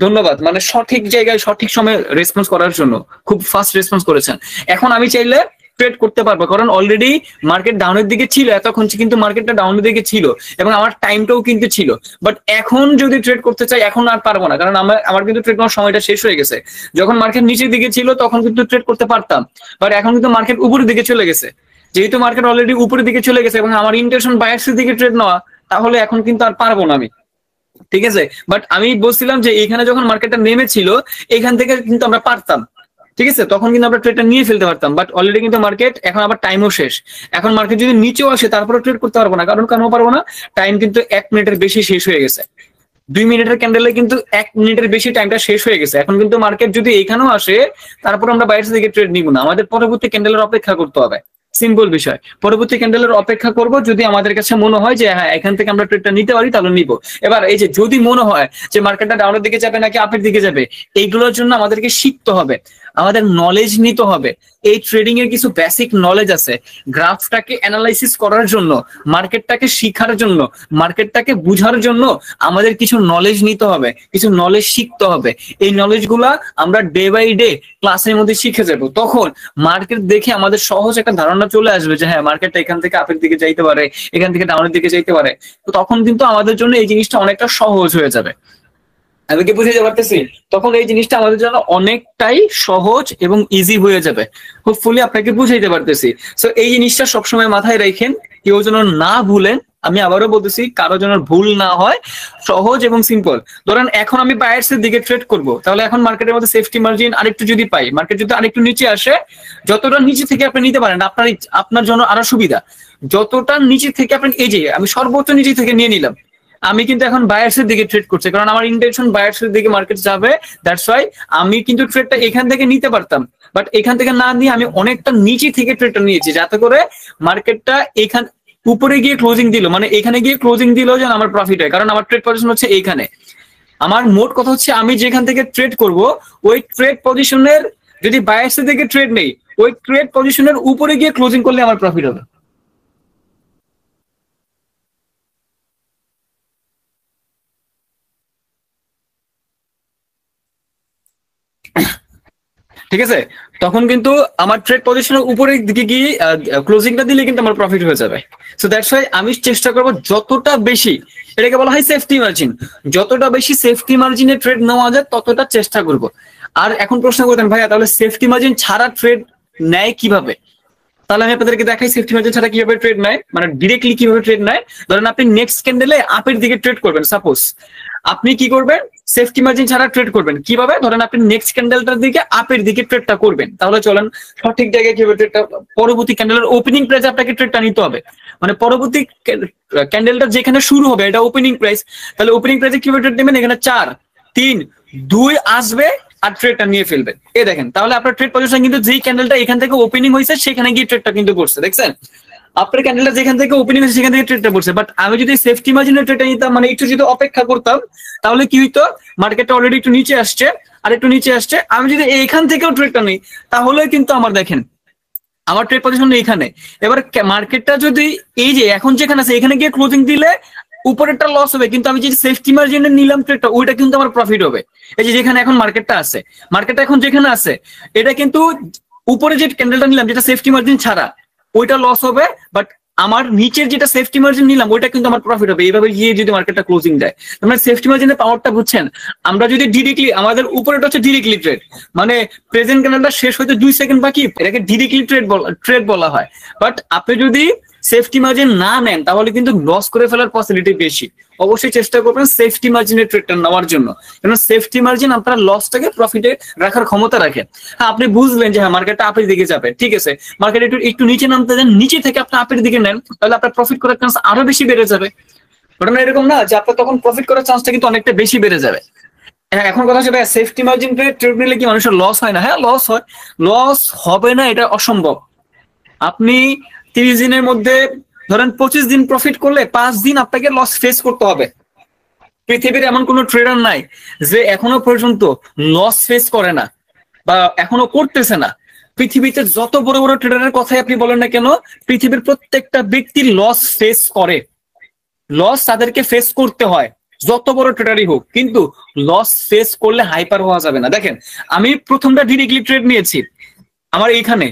ধন্যবাদ। মানে সঠিক জায়গায় সঠিক সময়ে রেসপন্স করার জন্য, খুব ফাস্ট রেসপন্স করেছেন। এখন আমি চাইলে ট্রেড করতে পারবো, কারণ অলরেডি মার্কেট ডাউনের দিকে ছিল, এতক্ষণ কিন্তু মার্কেটটা ডাউনের দিকে ছিল এবং আমার টাইমটাও কিন্তু ছিল। বাট এখন যদি ট্রেড করতে চাই এখন আর পারবো না, কারণ আমার কিন্তু ট্রেড করার সময়টা শেষ হয়ে গেছে। যখন মার্কেট নিচের দিকে ছিল তখন কিন্তু ট্রেড করতে পারতাম, বাট এখন কিন্তু মার্কেট উপরের দিকে চলে গেছে। যেহেতু মার্কেট অলরেডি উপরের দিকে চলে গেছে এবং আমার ইন্টেনশন বায়ার্সের দিকে ট্রেড নেওয়া, তাহলে এখন কিন্তু আর পারবো না আমি। ঠিক আছে, বাট আমি বলছিলাম যে এখানে যখন মার্কেটটা নেমেছিল এখান থেকে কিন্তু আমরা পারতাম, ঠিক আছে, তখন কিন্তু আমরা ট্রেডটা নিয়ে ফেলতে পারতাম। বাট অলরেডি কিন্তু মার্কেট এখন আবার টাইমও শেষ। এখন মার্কেট যদি নিচেও আসে তারপরে ট্রেড করতে পারবো না, কারণ কেন পারবো না? টাইম কিন্তু 1 মিনিটের বেশি শেষ হয়ে গেছে। 2 মিনিটের ক্যান্ডেলে কিন্তু 1 মিনিটের বেশি টাইমটা শেষ হয়ে গেছে। এখন কিন্তু মার্কেট যদি এখানেও আসে তারপর আমরা বাইরের দিকে ট্রেড নিব না, আমাদের পরবর্তী ক্যান্ডেলের অপেক্ষা করতে হবে। সিম্পল বিষয়, পরবর্তী ক্যান্ডেলের অপেক্ষা করব। যদি আমাদের কাছে মনে হয় যে হ্যাঁ এখান থেকে আমরা ট্রেডটা নিতে পারি তাহলে নিব। এবার এই যে যদি মনে হয় যে মার্কেটটা ডাউনের দিকে যাবে নাকি আপের দিকে যাবে, এইগুলোর জন্য আমাদেরকে শিখতে হবে। আমাদের নলেজ নিতে হবে। এই ট্রেডিং এর কিছু বেসিক নলেজ আছে, গ্রাফটাকে অ্যানালাইসিস করার জন্য, মার্কেটটাকে শিখার জন্য, মার্কেটটাকে বুঝার জন্য আমাদের কিছু নলেজ নিতে হবে, কিছু নলেজ শিখতে হবে। এই নলেজগুলা আমরা ডে বাই ডে ক্লাসের মধ্যে শিখে যাব। তখন মার্কেট দেখে আমাদের সহজ একটা ধারণা চলে আসবে যে হ্যাঁ, মার্কেটটা এখান থেকে আপের দিকে যাইতে পারে, এখান থেকে ডাউনের দিকে যাইতে পারে। তো তখন কিন্তু আমাদের জন্য এই জিনিসটা অনেকটা সহজ হয়ে যাবে। আমি কি বুঝাতে পারতেছি? তখন এই জিনিসটা আমাদের জন্য অনেকটাই সহজ এবং ইজি হয়ে যাবে। হোপফুলি আপনাকে বুঝাইতে পারতেছি। সো এই জিনিসটা সবসময় মাথায় রাখেন, কেউ যেন না ভুলেন। আমি আবারও বলতেছি, কারো যেন ভুল না হয়, সহজ এবং সিম্পল। ধরেন এখন আমি বায়ার্স এর দিকে ট্রেড করব, তাহলে এখন মার্কেটের মধ্যে সেফটি মার্জিন আরেকটু যদি পাই, মার্কেট যদি আরেকটু নিচে আসে, যতটা নিচে থেকে আপনি নিতে পারেন আপনার জন্য আরো সুবিধা। যতটা নিচে থেকে আপনি, এই যে আমি সর্বোচ্চ নিচে থেকে নিয়ে নিলাম, আমি কিন্তু এখন বায়ার্স এর দিকে ট্রেড করছি, কারণ আমার ইন্টেনশন বায়ার্স এর দিকে মার্কেট যাবে। দ্যাটস ওয়াই আমি কিন্তু ট্রেডটা এখান থেকে নিতে পারতাম, বাট এখান থেকে না নিয়ে আমি অনেকটা নিচে থেকে ট্রেডটা নিয়েছি, যাতে করে মার্কেটটা এখান উপরে গিয়ে ক্লোজিং দিল, মানে এখানে গিয়ে ক্লোজিং দিল যেন আমার প্রফিট হয়, কারণ আমার ট্রেড পজিশন হচ্ছে এইখানে। আমার মোট কথা হচ্ছে, আমি যেখান থেকে ট্রেড করব, ওই ট্রেড পজিশনের যদি বায়ার্স এর দিকে ট্রেড নেই, ওই ট্রেড পজিশনের উপরে গিয়ে ক্লোজিং করলে আমার প্রফিট হবে। ঠিক আছে? তখন কিন্তু আমার ট্রেড পজিশনের উপরের দিকে গিয়ে ক্লোজিংটা দিলে কিন্তু আমার প্রফিট হয়ে যাবে। সো দ্যাটস ওয়াই আমি চেষ্টা করবো যতটা বেশি, এটাকে বলা হয় সেফটি মার্জিন, যতটা বেশি সেফটি মার্জিনে ট্রেড নেওয়া যায় ততটা চেষ্টা করব। আর এখন প্রশ্ন করতেন, ভাইয়া তাহলে সেফটি মার্জিন ছাড়া ট্রেড নেয় কিভাবে? তাহলে আমি আপনাদেরকে দেখাই সেফটি মার্জিন ছাড়া কিভাবে ট্রেড নেয়, মানে ডিরেক্টলি কিভাবে ট্রেড নেয়। ধরেন আপনি নেক্সট ক্যান্ডেলে আপের দিকে ট্রেড করবেন, সাপোজ আপনি কি করবেন, সেফটি মার্জিন ছাড়া ট্রেড করবেন। কিভাবে? ধরেন আপনি নেক্সট ক্যান্ডেলটার দিকে আপের দিকে ট্রেডটা করবেন, তাহলে চলেন সঠিক জায়গায় কিভাবে ট্রেডটা, পরবর্তী ক্যান্ডেলের ওপেনিং প্রাইসে আপনাকে ট্রেডটা নিতে হবে। মানে পরবর্তী ক্যান্ডেলটা যেখানে শুরু হবে এটা ওপেনিং প্রাইস, তাহলে ওপেনিং প্রাইসে কিভাবে ট্রেড নেবেন, এখানে 4 3 2 আসবে আর ট্রেডটা নিয়ে ফেলবেন। এই দেখেন, তাহলে আপনার ট্রেড পজিশন কিন্তু যেই ক্যান্ডেলটা এখান থেকে ওপেনিং হয়েছে সেখানে গিয়ে ট্রেডটা কিন্তু করছে, দেখছেন? আপনার ক্যান্ডেলটা যেখান থেকে ওপেনিং হয়েছে সেখান থেকে ট্রেডটা করছে। বাট আমি যদি সেফটি মার্জিনের ট্রেডটা নিতাম, মানে একটু যদি অপেক্ষা করতাম, তাহলে কি হইতো, মার্কেটটা অলরেডি একটু নিচে আসছে, আর একটু নিচে আসছে, আমি যদি এইখান থেকেও ট্রেডটা নিই, তাহলে কিন্তু আমার দেখেন আমার ট্রেড পজিশন এইখানে। এবার মার্কেটটা যদি এই যে এখন যেখানে আছে এখানে গিয়ে ক্লোজিং দিলে উপরেরটা লস হবে, কিন্তু আমি যে সেফটি মার্জিনে নিলাম ট্রেডটা, ওইটা কিন্তু আমার প্রফিট হবে। এই যে যেখানে এখন মার্কেটটা আছে, মার্কেটটা এখন যেখানে আছে, এটা কিন্তু উপরে যে ক্যান্ডেলটা নিলাম যেটা সেফটি মার্জিন ছাড়া, ওইটা লস হবে। বাট আমার নিচের যেটা সেফটি মার্জিন নিলাম ওইটা কিন্তু আমার প্রফিট হবে, এইভাবে গিয়ে যদি মার্কেটটা ক্লোজিং দেয়। মানে সেফটি মার্জিনের পাওয়ারটা বুঝছেন? আমরা যদি ডিরেক্টলি, আমাদের উপরেটা হচ্ছে ডিরেক্টলি ট্রেড, মানে প্রেজেন্ট ক্যান্ডেলটা শেষ হতে 2 সেকেন্ড বাকি, এটাকে ডিরেক্টলি ট্রেড বলা হয়। বাট আপনি যদি সেফটি মার্জিন না নেন তাহলে কিন্তু লস করে ফেলার পসিবিলিটি বেশি। অবশ্যই চেষ্টা করবেন সেফটি মার্জিনের ট্রেডটা নেওয়ার জন্য, কারণ সেফটি মার্জিন আপনার লসটাকে প্রফিটে রাখার ক্ষমতা রাখে। হ্যাঁ, আপনি বুঝলেন যে হ্যাঁ মার্কেটটা আপের দিকে যাবে, ঠিক আছে, মার্কেট একটু একটু নিচে নামতে দেন, নিচে থেকে আপনি আপের দিকে নেন, তাহলে আপনার প্রফিট করার চান্স আরো বেশি বেড়ে যাবে। ঘটনা এরকম না যে আপনার তখন প্রফিট করার চান্সটা কিন্তু অনেকটা বেশি বেড়ে যাবে। হ্যাঁ, এখন কথা হচ্ছে সেফটি মার্জিন ট্রেড নিলে কি মানুষের লস হয় না? হ্যাঁ, লস হয়। লস হবে না এটা অসম্ভব। আপনি 30 দিনের মধ্যে ধরেন 25 দিন প্রফিট করলে 5 দিন আপনাকে লস ফেস করতে হবে। পৃথিবীর এমন কোন ট্রেডার নাই যে এখনো পর্যন্ত লস ফেস করে না বা এখনো করতেছে না। পৃথিবীতে যত বড় বড় ট্রেডারের কথাই আপনি বলেন না কেন, পৃথিবীর প্রত্যেকটা ব্যক্তি লস ফেস করে, লস তাদেরকে ফেস করতে হয়, যত বড় ট্রেডারই হোক। কিন্তু লস ফেস করলে হাইপার হওয়া যাবে না। দেখেন, আমি প্রথমটা ডিরেক্টলি ট্রেড নিয়েছি আমার এইখানে,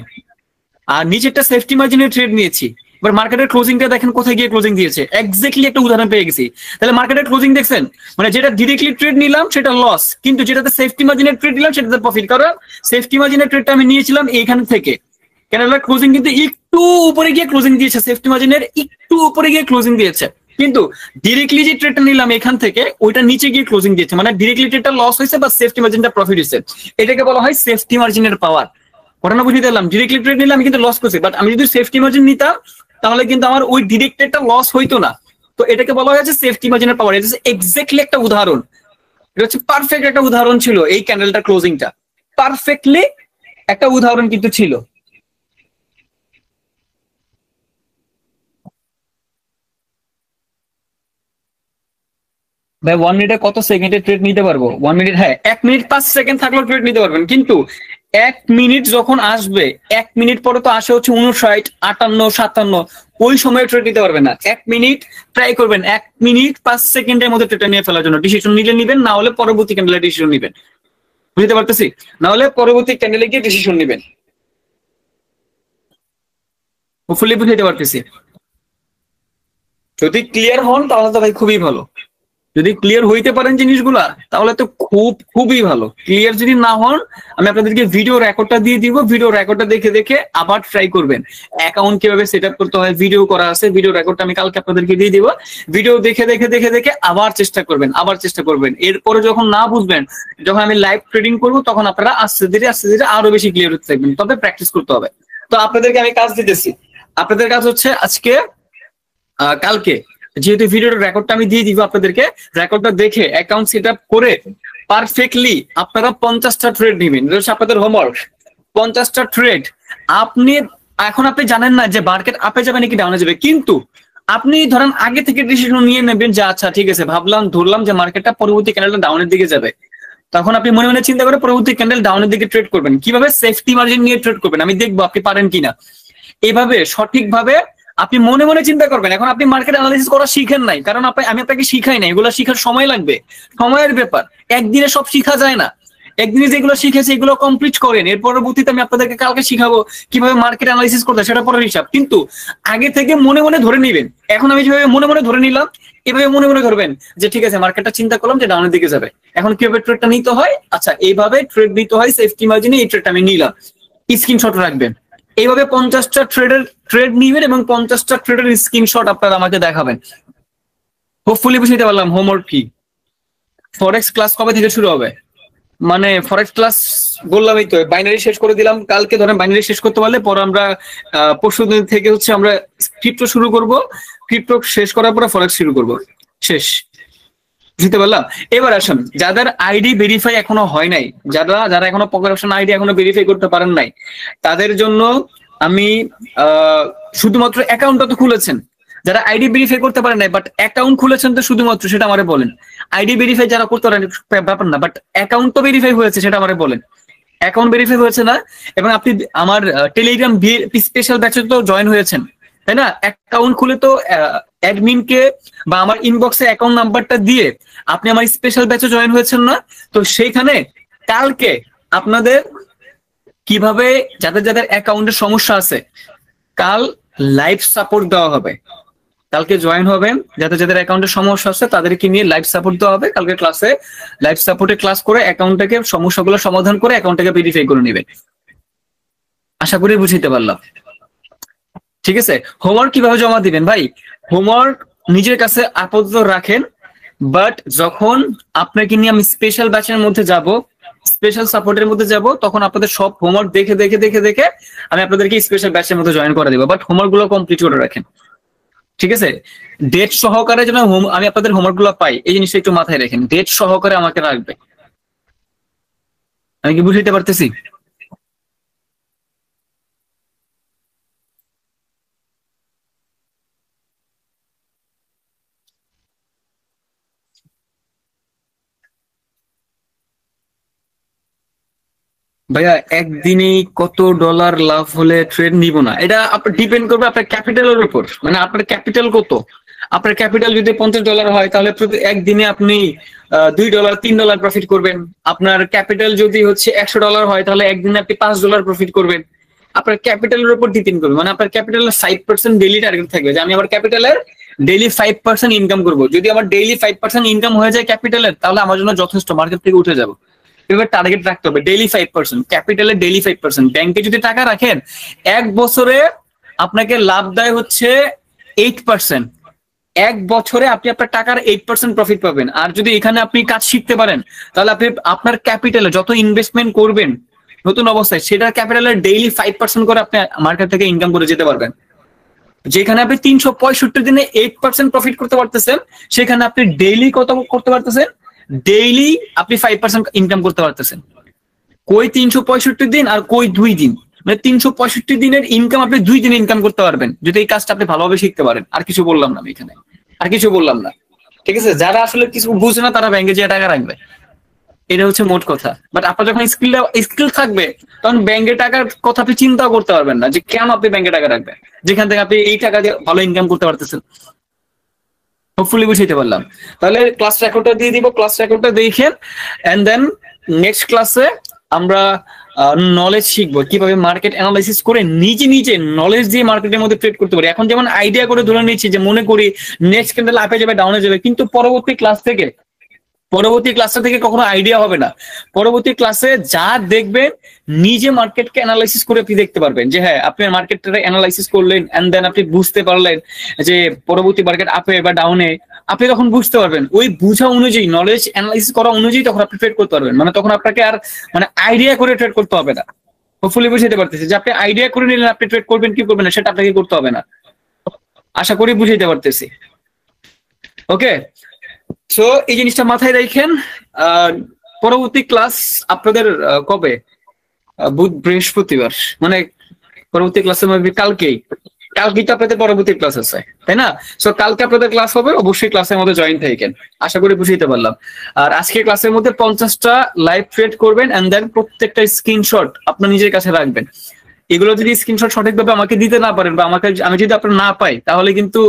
আর নিচেরটা সেফটি মার্জিনের ট্রেড নিয়েছি। এবার মার্কেটের ক্লোজিংটা দেখেন কোথায় গিয়ে ক্লোজিং দিয়েছে, এক্স্যাক্টলি একটা উদাহরণ পেয়ে গেছি। তাহলে মার্কেটের ক্লোজিং দেখছেন, মানে যেটা ডিরেক্টলি ট্রেড নিলাম সেটা লস, কিন্তু যেটাতে সেফটি মার্জিনের ট্রেড নিলাম সেটাতে প্রফিট। কারণ সেফটি মার্জিনের ট্রেডটা আমি নিয়েছিলাম এইখান থেকে, কেন ক্লোজিং কিন্তু একটু উপরে গিয়ে ক্লোজিং দিয়েছে, সেফটি মার্জিনের একটু উপরে গিয়ে ক্লোজিং দিয়েছে। কিন্তু ডিরেক্টলি যে ট্রেডটা নিলাম এখান থেকে, ওইটা নিচে গিয়ে ক্লোজিং দিয়েছে, মানে ডিরেক্টলি ট্রেডটা লস হয়েছে বা সেফটি মার্জিনটা প্রফিট হয়েছে। এটাকে বলা হয় সেফটি মার্জিনের পাওয়ার। ঘটনা বুঝিয়ে দিলাম, ডিরেক্টলি ট্রেড নিলে আমি কিন্তু লস করছি, বাট আমি যদি সেফটি মার্জিন নিতাম তাহলে কিন্তু আমার ওই ডিরেক্টেডটা লস হইতো না। তো এটাকে বলা হয়েছে সেফটি মার্জিনের পাওয়ার। এটা হচ্ছে এক্স্যাক্টলি একটা উদাহরণ, এটা হচ্ছে পারফেক্ট একটা উদাহরণ ছিল এই ক্যান্ডেলটা ক্লোজিংটা, পারফেক্টলি একটা উদাহরণ কিন্তু ছিল। ভাই 1 মিনিটে কত সেকেন্ডে ট্রেড নিতে পারবো? 1 মিনিট, হ্যাঁ 1 মিনিট 5 সেকেন্ড থাকলেও ট্রেড নিতে পারবেন, কিন্তু 1 মিনিট যখন আসবে, 1 মিনিট পরে তো আসে হচ্ছে 59, 58, 57, ওই সময় ট্রেড নিতে পারবে না। 1 মিনিট ট্রাই করবেন, 1 মিনিট 5 সেকেন্ডের মধ্যে ট্রেডটা নিয়ে ফেলার জন্য। ডিসিশন নিলে নিবেন, না হলে পরবর্তী ক্যান্ডেলে ডিসিশন নিবেন। বুঝতে পারতেছি? না হলে পরবর্তী ক্যান্ডেলে গিয়ে ডিসিশন নিবেন। হোপফুলি বুঝাইতে পারতেছি। যদি ক্লিয়ার হন তাহলে তো ভাই খুবই ভালো। যদি ক্লিয়ার হইতে পারেন জিনিসগুলা তাহলে তো খুবই ভালো। ক্লিয়ার যদি না হন, আমি আপনাদেরকে ভিডিও রেকর্ডটা দিয়ে দিব, ভিডিও রেকর্ডটা দেখে দেখে আবার ট্রাই করবেন। অ্যাকাউন্ট কিভাবে সেট আপ করতে হয় ভিডিও করা আছে, ভিডিও রেকর্ডটা আমি কালকে আপনাদেরকে দিয়ে দিব। ভিডিও দেখে দেখে দেখে দেখে আবার চেষ্টা করবেন। এরপরে যখন না বুঝবেন, যখন আমি লাইভ ট্রেডিং করবো, তখন আপনারা আস্তে ধীরে আরো বেশি ক্লিয়ার হতে থাকবেন। তবে প্র্যাকটিস করতে হবে। তো আপনাদেরকে আমি কাজ দিতেছি। আপনাদের কাজ হচ্ছে আজকে কালকে যেহেতু ভিডিওর রেকর্ডটা আমি দিয়ে দিব আপনাদেরকে, রেকর্ডটা দেখে অ্যাকাউন্ট সেট আপ করে পারফেক্টলি আপনারা 50টা ট্রেড নেবেন। এটা হচ্ছে আপনাদের হোমওয়ার্ক। 50টা ট্রেড আপনি এখন আপনি জানেন না যে মার্কেট আপে যাবে নাকি ডাউনে যাবে, কিন্তু আপনি ধরেন আগে থেকে ডিসিশন নিয়ে নেবেন যে আচ্ছা ঠিক আছে, ধরলাম যে মার্কেটটা পরবর্তী ক্যান্ডেলটা ডাউনের দিকে যাবে। তখন আপনি মনে মনে চিন্তা করে পরবর্তী ক্যান্ডেল ডাউনের দিকে ট্রেড করবেন। কিভাবে? সেফটি মার্জিন নিয়ে ট্রেড করবেন। আমি দেখবো আপনি পারেন কিনা। এভাবে সঠিকভাবে আপনি মনে মনে চিন্তা করবেন। এখন আপনি মার্কেট অ্যানালাইসিস করা শিখেন নাই, কারণ আমি আপনাকে শিখাই নাই। এগুলো শিখার সময় লাগবে, সময়ের ব্যাপার। একদিনে সব শিখা যায় না। একদিনে যেগুলো শিখেছে এগুলো কমপ্লিট করেন, এর পরবর্তীতে আমি আপনাদেরকে কালকে শিখাবো কিভাবে মার্কেট অ্যানালাইসিস করতে, সেটা পরের হিসাব। কিন্তু আগে থেকে মনে মনে ধরে নিবেন। এখন আমি যেভাবে মনে মনে ধরে নিলাম, এভাবে মনে মনে ধরবেন যে ঠিক আছে মার্কেটটা চিন্তা করলাম যে ডাউনের দিকে যাবে। এখন কিভাবে ট্রেডটা নিতে হয়, আচ্ছা এইভাবে ট্রেড নিতে হয় সেফটি মার্জিনে, এই ট্রেডটা আমি নিলাম, স্ক্রিনশট রাখবেন। এইভাবে 50টা ট্রেড নিবেন এবং 50টা ট্রেডের স্ক্রিনশট আপনারা আমাকে দেখাবেন। হোপফুলি বুঝতে পারলাম হোমওয়ার্ক কি। ফরেক্স ক্লাস কবে থেকে শুরু হবে? মানে ফরেক্স ক্লাস বললামই তো, বাইনারি শেষ করে দিলাম কালকে। ধরেন বাইনারি শেষ করতে পারলে পরে আমরা পরশু দিন থেকে হচ্ছে আমরা ক্রিপ্টো শুরু করব। ক্রিপ্টো শেষ করার পরে ফরেক্স শুরু করব। শেষ। বুঝতে পারলাম। এবার আসুন, যাদের আইডি ভেরিফাই এখনো হয় নাই, যারা এখনো পকেট অপশন আইডি এখনো ভেরিফাই করতে পারেন নাই, তাদের জন্য আমি শুধুমাত্র অ্যাকাউন্টটা তো খুলেছেন, যারা আইডি ভেরিফাই করতে পারেন নাই বাট অ্যাকাউন্ট খুলেছেন তো শুধুমাত্র, সেটা আমারে বলেন। আইডি ভেরিফাই যারা করতে পারেন ব্যাপার না, বাট অ্যাকাউন্ট তো ভেরিফাই হয়েছে, সেটা আমারে বলেন। অ্যাকাউন্ট ভেরিফাই হয়েছে না, এবং আপনি আমার টেলিগ্রাম স্পেশাল ব্যাচে তো জয়েন হয়েছেন, তাই না? অ্যাকাউন্ট খুলে তো অ্যাডমিনকে বা আমার ইনবক্সে অ্যাকাউন্ট নাম্বারটা দিয়ে আপনি আমার স্পেশাল ব্যাচে জয়েন হয়েছেন না? তো সেইখানে কালকে আপনাদের কিভাবে যাদের যাদের অ্যাকাউন্টের সমস্যা আছে, কাল লাইভ সাপোর্ট দেওয়া হবে। কালকে জয়েন হবেন, যাদের যাদের অ্যাকাউন্টের সমস্যা আছে তাদেরকে নিয়ে লাইভ সাপোর্ট দেওয়া হবে কালকে ক্লাসে। লাইভ সাপোর্টে ক্লাস করে অ্যাকাউন্টটাকে সমস্যাগুলো সমাধান করে অ্যাকাউন্টটাকে ভেরিফাই করে নেবেন। আশা করি বুঝতে পারলাম। ঠিক আছে। হোমওয়ার্ক কিভাবে জমা দিবেন ভাই? হোমওয়ার্ক নিজের কাছে আপাতত রাখেন, বাট যখন আপনাকে নিয়ে আমি স্পেশাল ব্যাচের মধ্যে যাব, স্পেশাল সাপোর্টের মধ্যে যাব, তখন আপনাদের সব হোমওয়ার্ক দেখে দেখে দেখে দেখে আমি আপনাদেরকে স্পেশাল ব্যাচের মধ্যে জয়েন করে দেবো। বাট হোমওয়ার্ক গুলো কমপ্লিট করে রাখেন, ঠিক আছে? ডেট সহকারে যেন আমি আপনাদের হোমওয়ার্ক গুলো পাই, এই জিনিসটা একটু মাথায় রাখেন। ডেট সহকারে আমাকে রাখবে। আমি কি বুঝতে পারতেছি? ভাইয়া একদিনেই কত ডলার লাভ হলে ট্রেড নিব না, এটা আপনার ডিপেন্ড করবে আপনার ক্যাপিটালের উপর। মানে আপনার ক্যাপিটাল কত। আপনার ক্যাপিটাল যদি $50 হয় তাহলে একদিনে আপনি $2 $3 প্রফিট করবেন। আপনার ক্যাপিটাল যদি হচ্ছে $100 হয় তাহলে একদিনে আপনি $5 প্রফিট করবেন। আপনার ক্যাপিটালের উপর ডিপেন্ড করবে। মানে আপনার ক্যাপিটালের 5% ডেইলি টার্গেট থাকবে যে আমি আমার ক্যাপিটালের ডেইলি 5% ইনকাম করবো। যদি আমার ডেইলি 5% ইনকাম হয়ে যায় ক্যাপিটালের, তাহলে আমার জন্য যথেষ্ট, মার্কেট থেকে উঠে যাবো। এবার টার্গেট রাখতে হবে ডেইলি 5%, ক্যাপিটালে ডেইলি 5%। ব্যাংকে যদি টাকা রাখেন, এক বছরে আপনাকে লাভ দেয় হচ্ছে 8%। এক বছরে আপনি আপনার টাকার 8% প্রফিট পাবেন। আর যদি এখানে আপনি কাজ শিখতে পারেন, তাহলে আপনি আপনার ক্যাপিটালে যত ইনভেস্টমেন্ট করবেন নতুন অবস্থায়, সেটার ক্যাপিটালের ডেইলি 5% করে আপনি মার্কেট থেকে ইনকাম করে যেতে পারবেন। যেখানে আপনি 365 দিনে 8% প্রফিট করতে পারতেছেন, সেখানে আপনি ডেইলি কত করতে পারতেছেন? ডেইলি আপনি 5% ইনকাম করতে পারতেছেন। কই 365 দিন আর কই 2 দিন, মানে 365 দিনের ইনকাম আপনি 2 দিনে ইনকাম করতে পারবেন যদি এই কাজটা আপনি ভালোভাবে শিখতে পারেন। আর কিছু বললাম না আমি এখানে, আর কিছু বললাম না। ঠিক আছে, যারা আসলে কিছু বুঝে না তারা ব্যাংকে যে টাকা রাখবে, এটা হচ্ছে মোট কথা। বাট আপনার যখন স্কিল থাকবে তখন ব্যাংকে টাকার কথা আপনি চিন্তাও করতে পারবেন না যে কেন আপনি ব্যাংকে টাকা রাখবেন, যেখান থেকে আপনি এই টাকা দিয়ে ভালো ইনকাম করতে পারতেছেন। হোপফুলি বুঝাইতে পারলাম। তাহলে ক্লাস রেকর্ডটা দিয়ে দিব, ক্লাস রেকর্ডটা দেখেন এন্ড দেন নেক্সট ক্লাসে আমরা নলেজ শিখবো কিভাবে মার্কেট অ্যানালাইসিস করে নিজে নিজে নলেজ দিয়ে মার্কেটের মধ্যে ট্রেড করতে পারি। এখন যেমন আইডিয়া করে ধরে নিচ্ছি যে মনে করি নেক্সট ক্যান্ডেল আপে যাবে ডাউনে যাবে, কিন্তু পরবর্তী ক্লাসটা থেকে কখনো আইডিয়া হবে না। পরবর্তী ক্লাসে যা দেখবেন নিজে মার্কেটকে অ্যানালাইসিস করে আপনি দেখতে পারবেন যে হ্যাঁ আপনি মার্কেটটা অ্যানালাইসিস করলেন এন্ড দেন আপনি বুঝতে পারলেন যে পরবর্তী মার্কেট আপে বা ডাউনে, আপনি তখন বুঝতে পারবেন ওই বুঝা অনুযায়ী নলেজ অ্যানালাইসিস করা অনুযায়ী তখন আপনি ট্রেড করতে পারবেন। মানে তখন আপনাকে আর মানে আইডিয়া করে ট্রেড করতে হবে না। হোপফুলি বুঝাইতে পারতেছি যে আপনি আইডিয়া করে নিলেন আপনি ট্রেড করবেন কি করবেন না সেটা আপনাকে করতে হবে না। আশা করি বুঝাইতে পারতেছি। ওকে, সো এই জিনিসটা মাথায় রাখেন। পরবর্তী ক্লাস আপনাদের কবে? বুধ বৃহস্পতিবার, মানে পরবর্তী ক্লাসের মধ্যে কালকেই তো আপনাদের পরবর্তী ক্লাস আছে, তাই না? সো কালকে আপনাদের ক্লাস হবে, অবশ্যই ক্লাসের মধ্যে জয়েন থাকেন। আশা করি বুঝাইতে পারলাম। আর আজকের ক্লাসের মধ্যে 50টা লাইভ ট্রেড করবেন এন্ড দেন প্রত্যেকটা স্ক্রিনশট আপনার নিজের কাছে রাখবেন। এগুলো যদি স্ক্রিনশট সঠিকভাবে আমাকে দিতে না পারেন বা আমি যদি আপনার না পাই তাহলে কিন্তু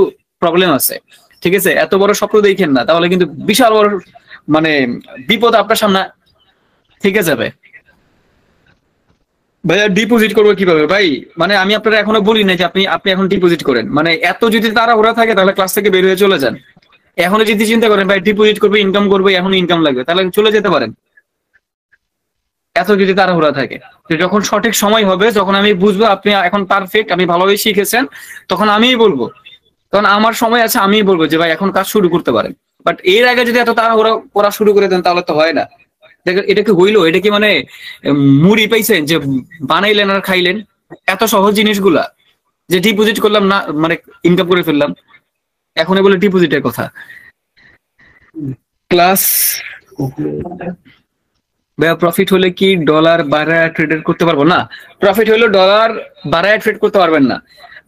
প্রবলেম আছে। ঠিক আছে, এত বড় স্বপ্ন দেখেন না, তাহলে কিন্তু বিশাল বড় মানে বিপদ আপনার সামনে থেকে যাবে। ভাইয়া ডিপোজিট করবো কিভাবে ভাই? মানে আমি আপনারা এখনো বলি না যে আপনি এখন ডিপোজিট করেন। মানে এত যদি তাড়াহুড়া থাকে তাহলে ক্লাস থেকে বের হয়ে চলে যান। এখনো যদি চিন্তা করেন ভাই ডিপোজিট করবো ইনকাম করবো এখন ইনকাম লাগবে, তাহলে চলে যেতে পারেন। এত যদি তাড়াহুড়া থাকে, যখন সঠিক সময় হবে, যখন আমি বুঝবো আপনি এখন পারফেক্ট, আপনি ভালোভাবে শিখেছেন, তখন আমিই বলবো, তখন আমার সময় আছে আমিই বলবো যে ভাই এখন কাজ শুরু করতে পারেন। বাট এর আগে যদি এত তাড়াহুড়া করা শুরু করে দেন তাহলে তো হয় না। এটা কি হইলো? এটা কি মানে মুড়ি পাইছেন যে বানাইলেন আর খাইলেন? এত সহজ জিনিসগুলা যে ডিপোজিট করলাম না মানে ইনকাম করে ফেললাম, এখনই বলে ডিপোজিটের কথা। ক্লাস ভাইয়া প্রফিট হলে কি ডলার বাড়ায় ট্রেড করতে পারবো? না, প্রফিট হলে ডলার বাড়ায় ট্রেড করতে পারবেন না।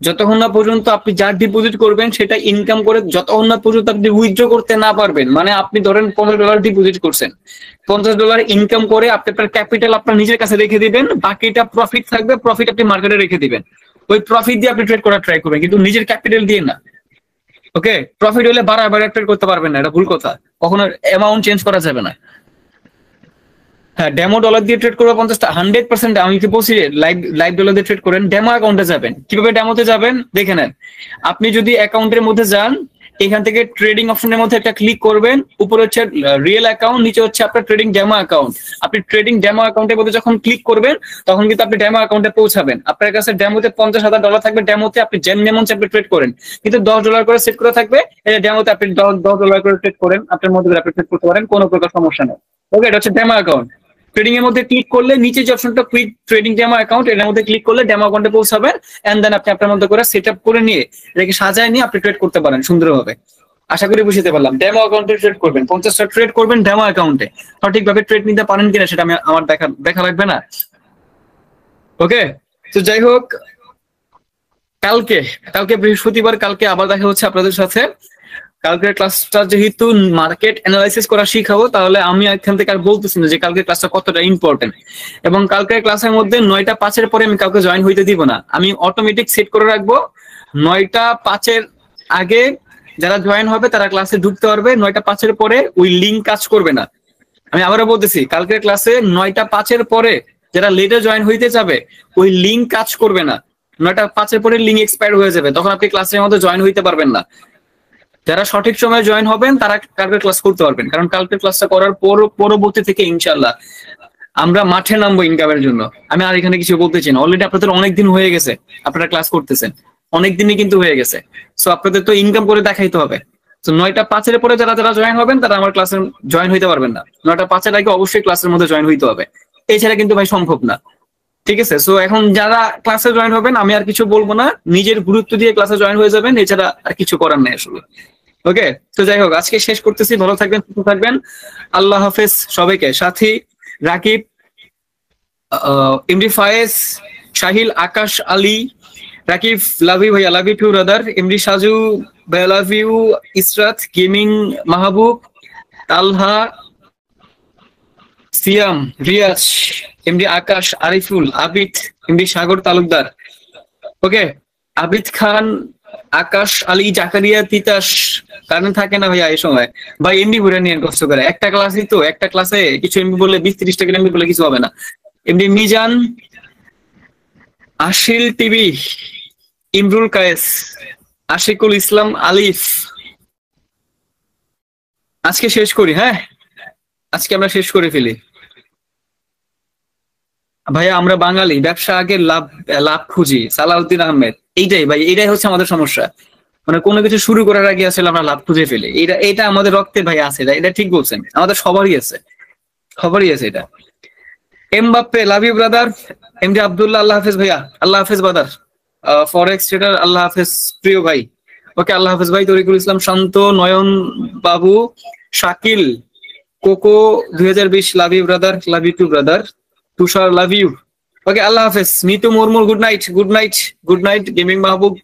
যতক্ষণ না পর্যন্ত আপনি যা ডিপোজিট করবেন সেটা ইনকাম করে, যতক্ষণ না পর্যন্ত আপনি উইথড্র করতে না পারবেন, মানে আপনি ধরেন $50 ডিপোজিট করছেন, $50 ইনকাম করে আপনি আপনার ক্যাপিটাল আপনার নিজের কাছে রেখে দিবেন, বাকিটা প্রফিট থাকবে, প্রফিট আপনি মার্কেটে রেখে দিবেন। ওই প্রফিট দিয়ে আপনি ট্রেড করার ট্রাই করবেন, কিন্তু নিজের ক্যাপিটাল দিয়ে না। ওকে, প্রফিট হলে বাড়ায় ট্রেড করতে পারবেন না, এটা ভুল কথা। কখনো অ্যামাউন্ট চেঞ্জ করা যাবে না। হ্যাঁ, ডেমো ডলার দিয়ে ট্রেড করবো 50টা 100%। আমি কি বলছি লাইভ ডলার দিয়ে ট্রেড করেন, ডেমো অ্যাকাউন্টে যাবেন। কিভাবে ডেমোতে যাবেন দেখে নেন। আপনি যদি অ্যাকাউন্টের মধ্যে যান, এখান থেকে ট্রেডিং অপশনের মধ্যে একটা ক্লিক করবেন, উপরে হচ্ছে রিয়েল অ্যাকাউন্ট, নিচে হচ্ছে আপনার ট্রেডিং ডেমো অ্যাকাউন্ট। আপনি ট্রেডিং ডেমো অ্যাকাউন্টের মধ্যে যখন ক্লিক করবেন তখন কিন্তু আপনি ডেমো অ্যাকাউন্টে পৌঁছাবেন। আপনার কাছে ডেমোতে $50,000 থাকবে, ডেমোতে আপনি যেমন আপনি ট্রেড করেন, কিন্তু $10 করে সেট করে থাকবে। এই ডেমোতে আপনি $10 করে ট্রেড করেন, আপনার মধ্যে আপনি ট্রেড করতে পারেন, কোনো প্রকার সমস্যা নেই। ওকে, এটা হচ্ছে ডেমো অ্যাকাউন্ট। ট্রেডিং এর মধ্যে ক্লিক করলে নিচে যে অপশনটা কুইক ট্রেডিং ডেমো অ্যাকাউন্ট, এর মধ্যে ক্লিক করলে ডেমো অ্যাকাউন্টে পৌঁছাবেন এন্ড দেন আপনি আপনার মধ্যে করে সেট আপ করে নিয়ে এটাকে সাজায় নিয়ে আপনি ট্রেড করতে পারেন সুন্দরভাবে। আশা করি বুঝতে পারলাম। ডেমো অ্যাকাউন্টে ট্রেড করবেন, 50টা ট্রেড করবেন ডেমো অ্যাকাউন্টে। সঠিকভাবে ট্রেড নিতে পারেন কিনা সেটা আমার দেখা লাগবে না। ওকে, তো যাই হোক, কালকে বৃহস্পতিবার, কালকে আবার দেখা হচ্ছে আপনাদের সাথে। কালকের ক্লাসটা যেহেতু মার্কেট অ্যানালাইসিস করা শিখাবো, তাহলে আমি এখান থেকে আর বলতেছি না যে কালকের ক্লাসটা কতটা ইম্পর্টেন্ট। এবং কালকের ক্লাসের মধ্যে 9টা 5-এর পরে আমি কাউকে জয়েন হইতে দিব না। আমি অটোমেটিক সেট করে রাখবো 9টা 5-এর আগে যারা জয়েন হবে তারা ক্লাসে ঢুকতে পারবে, 9টা 5-এর পরে ওই লিঙ্ক কাজ করবে না। আমি আবারও বলতেছি, কালকের ক্লাসে 9টা 5-এর পরে যারা লেটে জয়েন হইতে যাবে ওই লিঙ্ক কাজ করবে না। 9টা 5-এর পরে লিঙ্ক এক্সপায়ার হয়ে যাবে, তখন আপনি ক্লাসের মধ্যে জয়েন হইতে পারবেন না। যারা সঠিক সময়ে জয়েন হবেন তারা কালকের ক্লাস করতে পারবেন, কারণ কালকের ক্লাসটা করার পরবর্তী থেকে ইনশাল্লাহ আমরা মাঠে নামবো ইনকামের জন্য। আমি আর এখানে কিছু বলতেছি না, অলরেডি আপনাদের অনেকদিন হয়ে গেছে আপনারা ক্লাস করতেছেন, অনেকদিনই কিন্তু হয়ে গেছে। সো আপনাদের তো ইনকাম করে দেখাইতে হবে। তো 9টা 5-এর পরে যারা জয়েন হবেন তারা আমার ক্লাসে জয়েন হইতে পারবেন না। 9টা 5-এর আগে অবশ্যই ক্লাসের মধ্যে জয়েন হইতে হবে, এছাড়া কিন্তু ভাই সম্ভব না। ঠিক আছে, সো এখন যারা ক্লাসে জয়েন হবেন আমি আর কিছু বলবো না, নিজের গুরুত্ব দিয়ে ক্লাসে জয়েন হয়ে যাবেন, এছাড়া আর কিছু করার নেই আসলে। ওকে, তো যাই হোক, আজকে শেষ করতেছি। ভালো থাকবেন, সুস্থ থাকবেন, আল্লাহ হাফেজ সবাইকে। Sathi, Rakib, MD Fayez, Shahil, Akash, Ali, Rakib, love you ভাইয়া, love you too brother, MD Saju ভাইয়া, love you, Israt gaming, Mahbub, Talha, Siam, Riaz, MD Akash, Ariful, Abid, MD Sagar Talukdar, okay, Abid Khan, Akash Ali, Zakaria, Titas. Current থাকে না ভাইয়া এই সময়, ভাই এমডি ঘুরে নিয়ে কষ্ট করে, একটা ক্লাসই তো, একটা ক্লাসে কিছু এমবি বললে 20-30 টাকা এমবি বললে কিছু হবে না। এমডি মিজান, আশিল টিভি, ইমরুল কায়েস, আশিকুল ইসলাম, আলিফ। আজকে শেষ করি, হ্যাঁ আজকে আমরা শেষ করে ফেলি ভাইয়া। আমরা বাঙালি, ব্যবসা আগে, লাভ লাভ খুঁজি। সালাউদ্দিন আহমেদ। এইটাই ভাই, এইটাই হচ্ছে আমাদের সমস্যা। মানে কোনো কিছু শুরু করার আগে আসলে আমরা লাভ খুঁজে ফেলি, এটা এটা আমাদের রক্তে ভাই আছে, এটা ঠিক বলছেন, আমাদের সবারই আছে, সবারই আছে এটা। Mbappe, love you brother. MD Abdullah, আল্লাহ হাফেজ ভাইয়া, আল্লাহ হাফেজ ব্রাদার। ফরেক্স ট্রেডার, আল্লাহ হাফেজ প্রিয় ভাই। ওকে, আল্লাহ হাফেজ ভাই। তরিকুল ইসলাম, শান্ত, নয়ন বাবু, শাকিল, কোকো 2020, love you brother, love you too brother. Tushar, love you. Okay, আল্লাহ হাফেজ। Mitu Murmu, good night, good night, good night. Gaming Mahbub,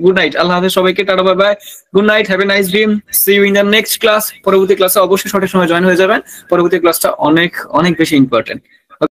good night, আল্লাহ হাফেজ সবাইকে, tata bye bye, good night, have a nice dream, see you in the next class. পরবর্তী ক্লাসে অবশ্যই সঠিক সময় জয়েন হয়ে যাবেন, পরবর্তী ক্লাসটা অনেক অনেক বেশি ইম্পর্টেন্ট।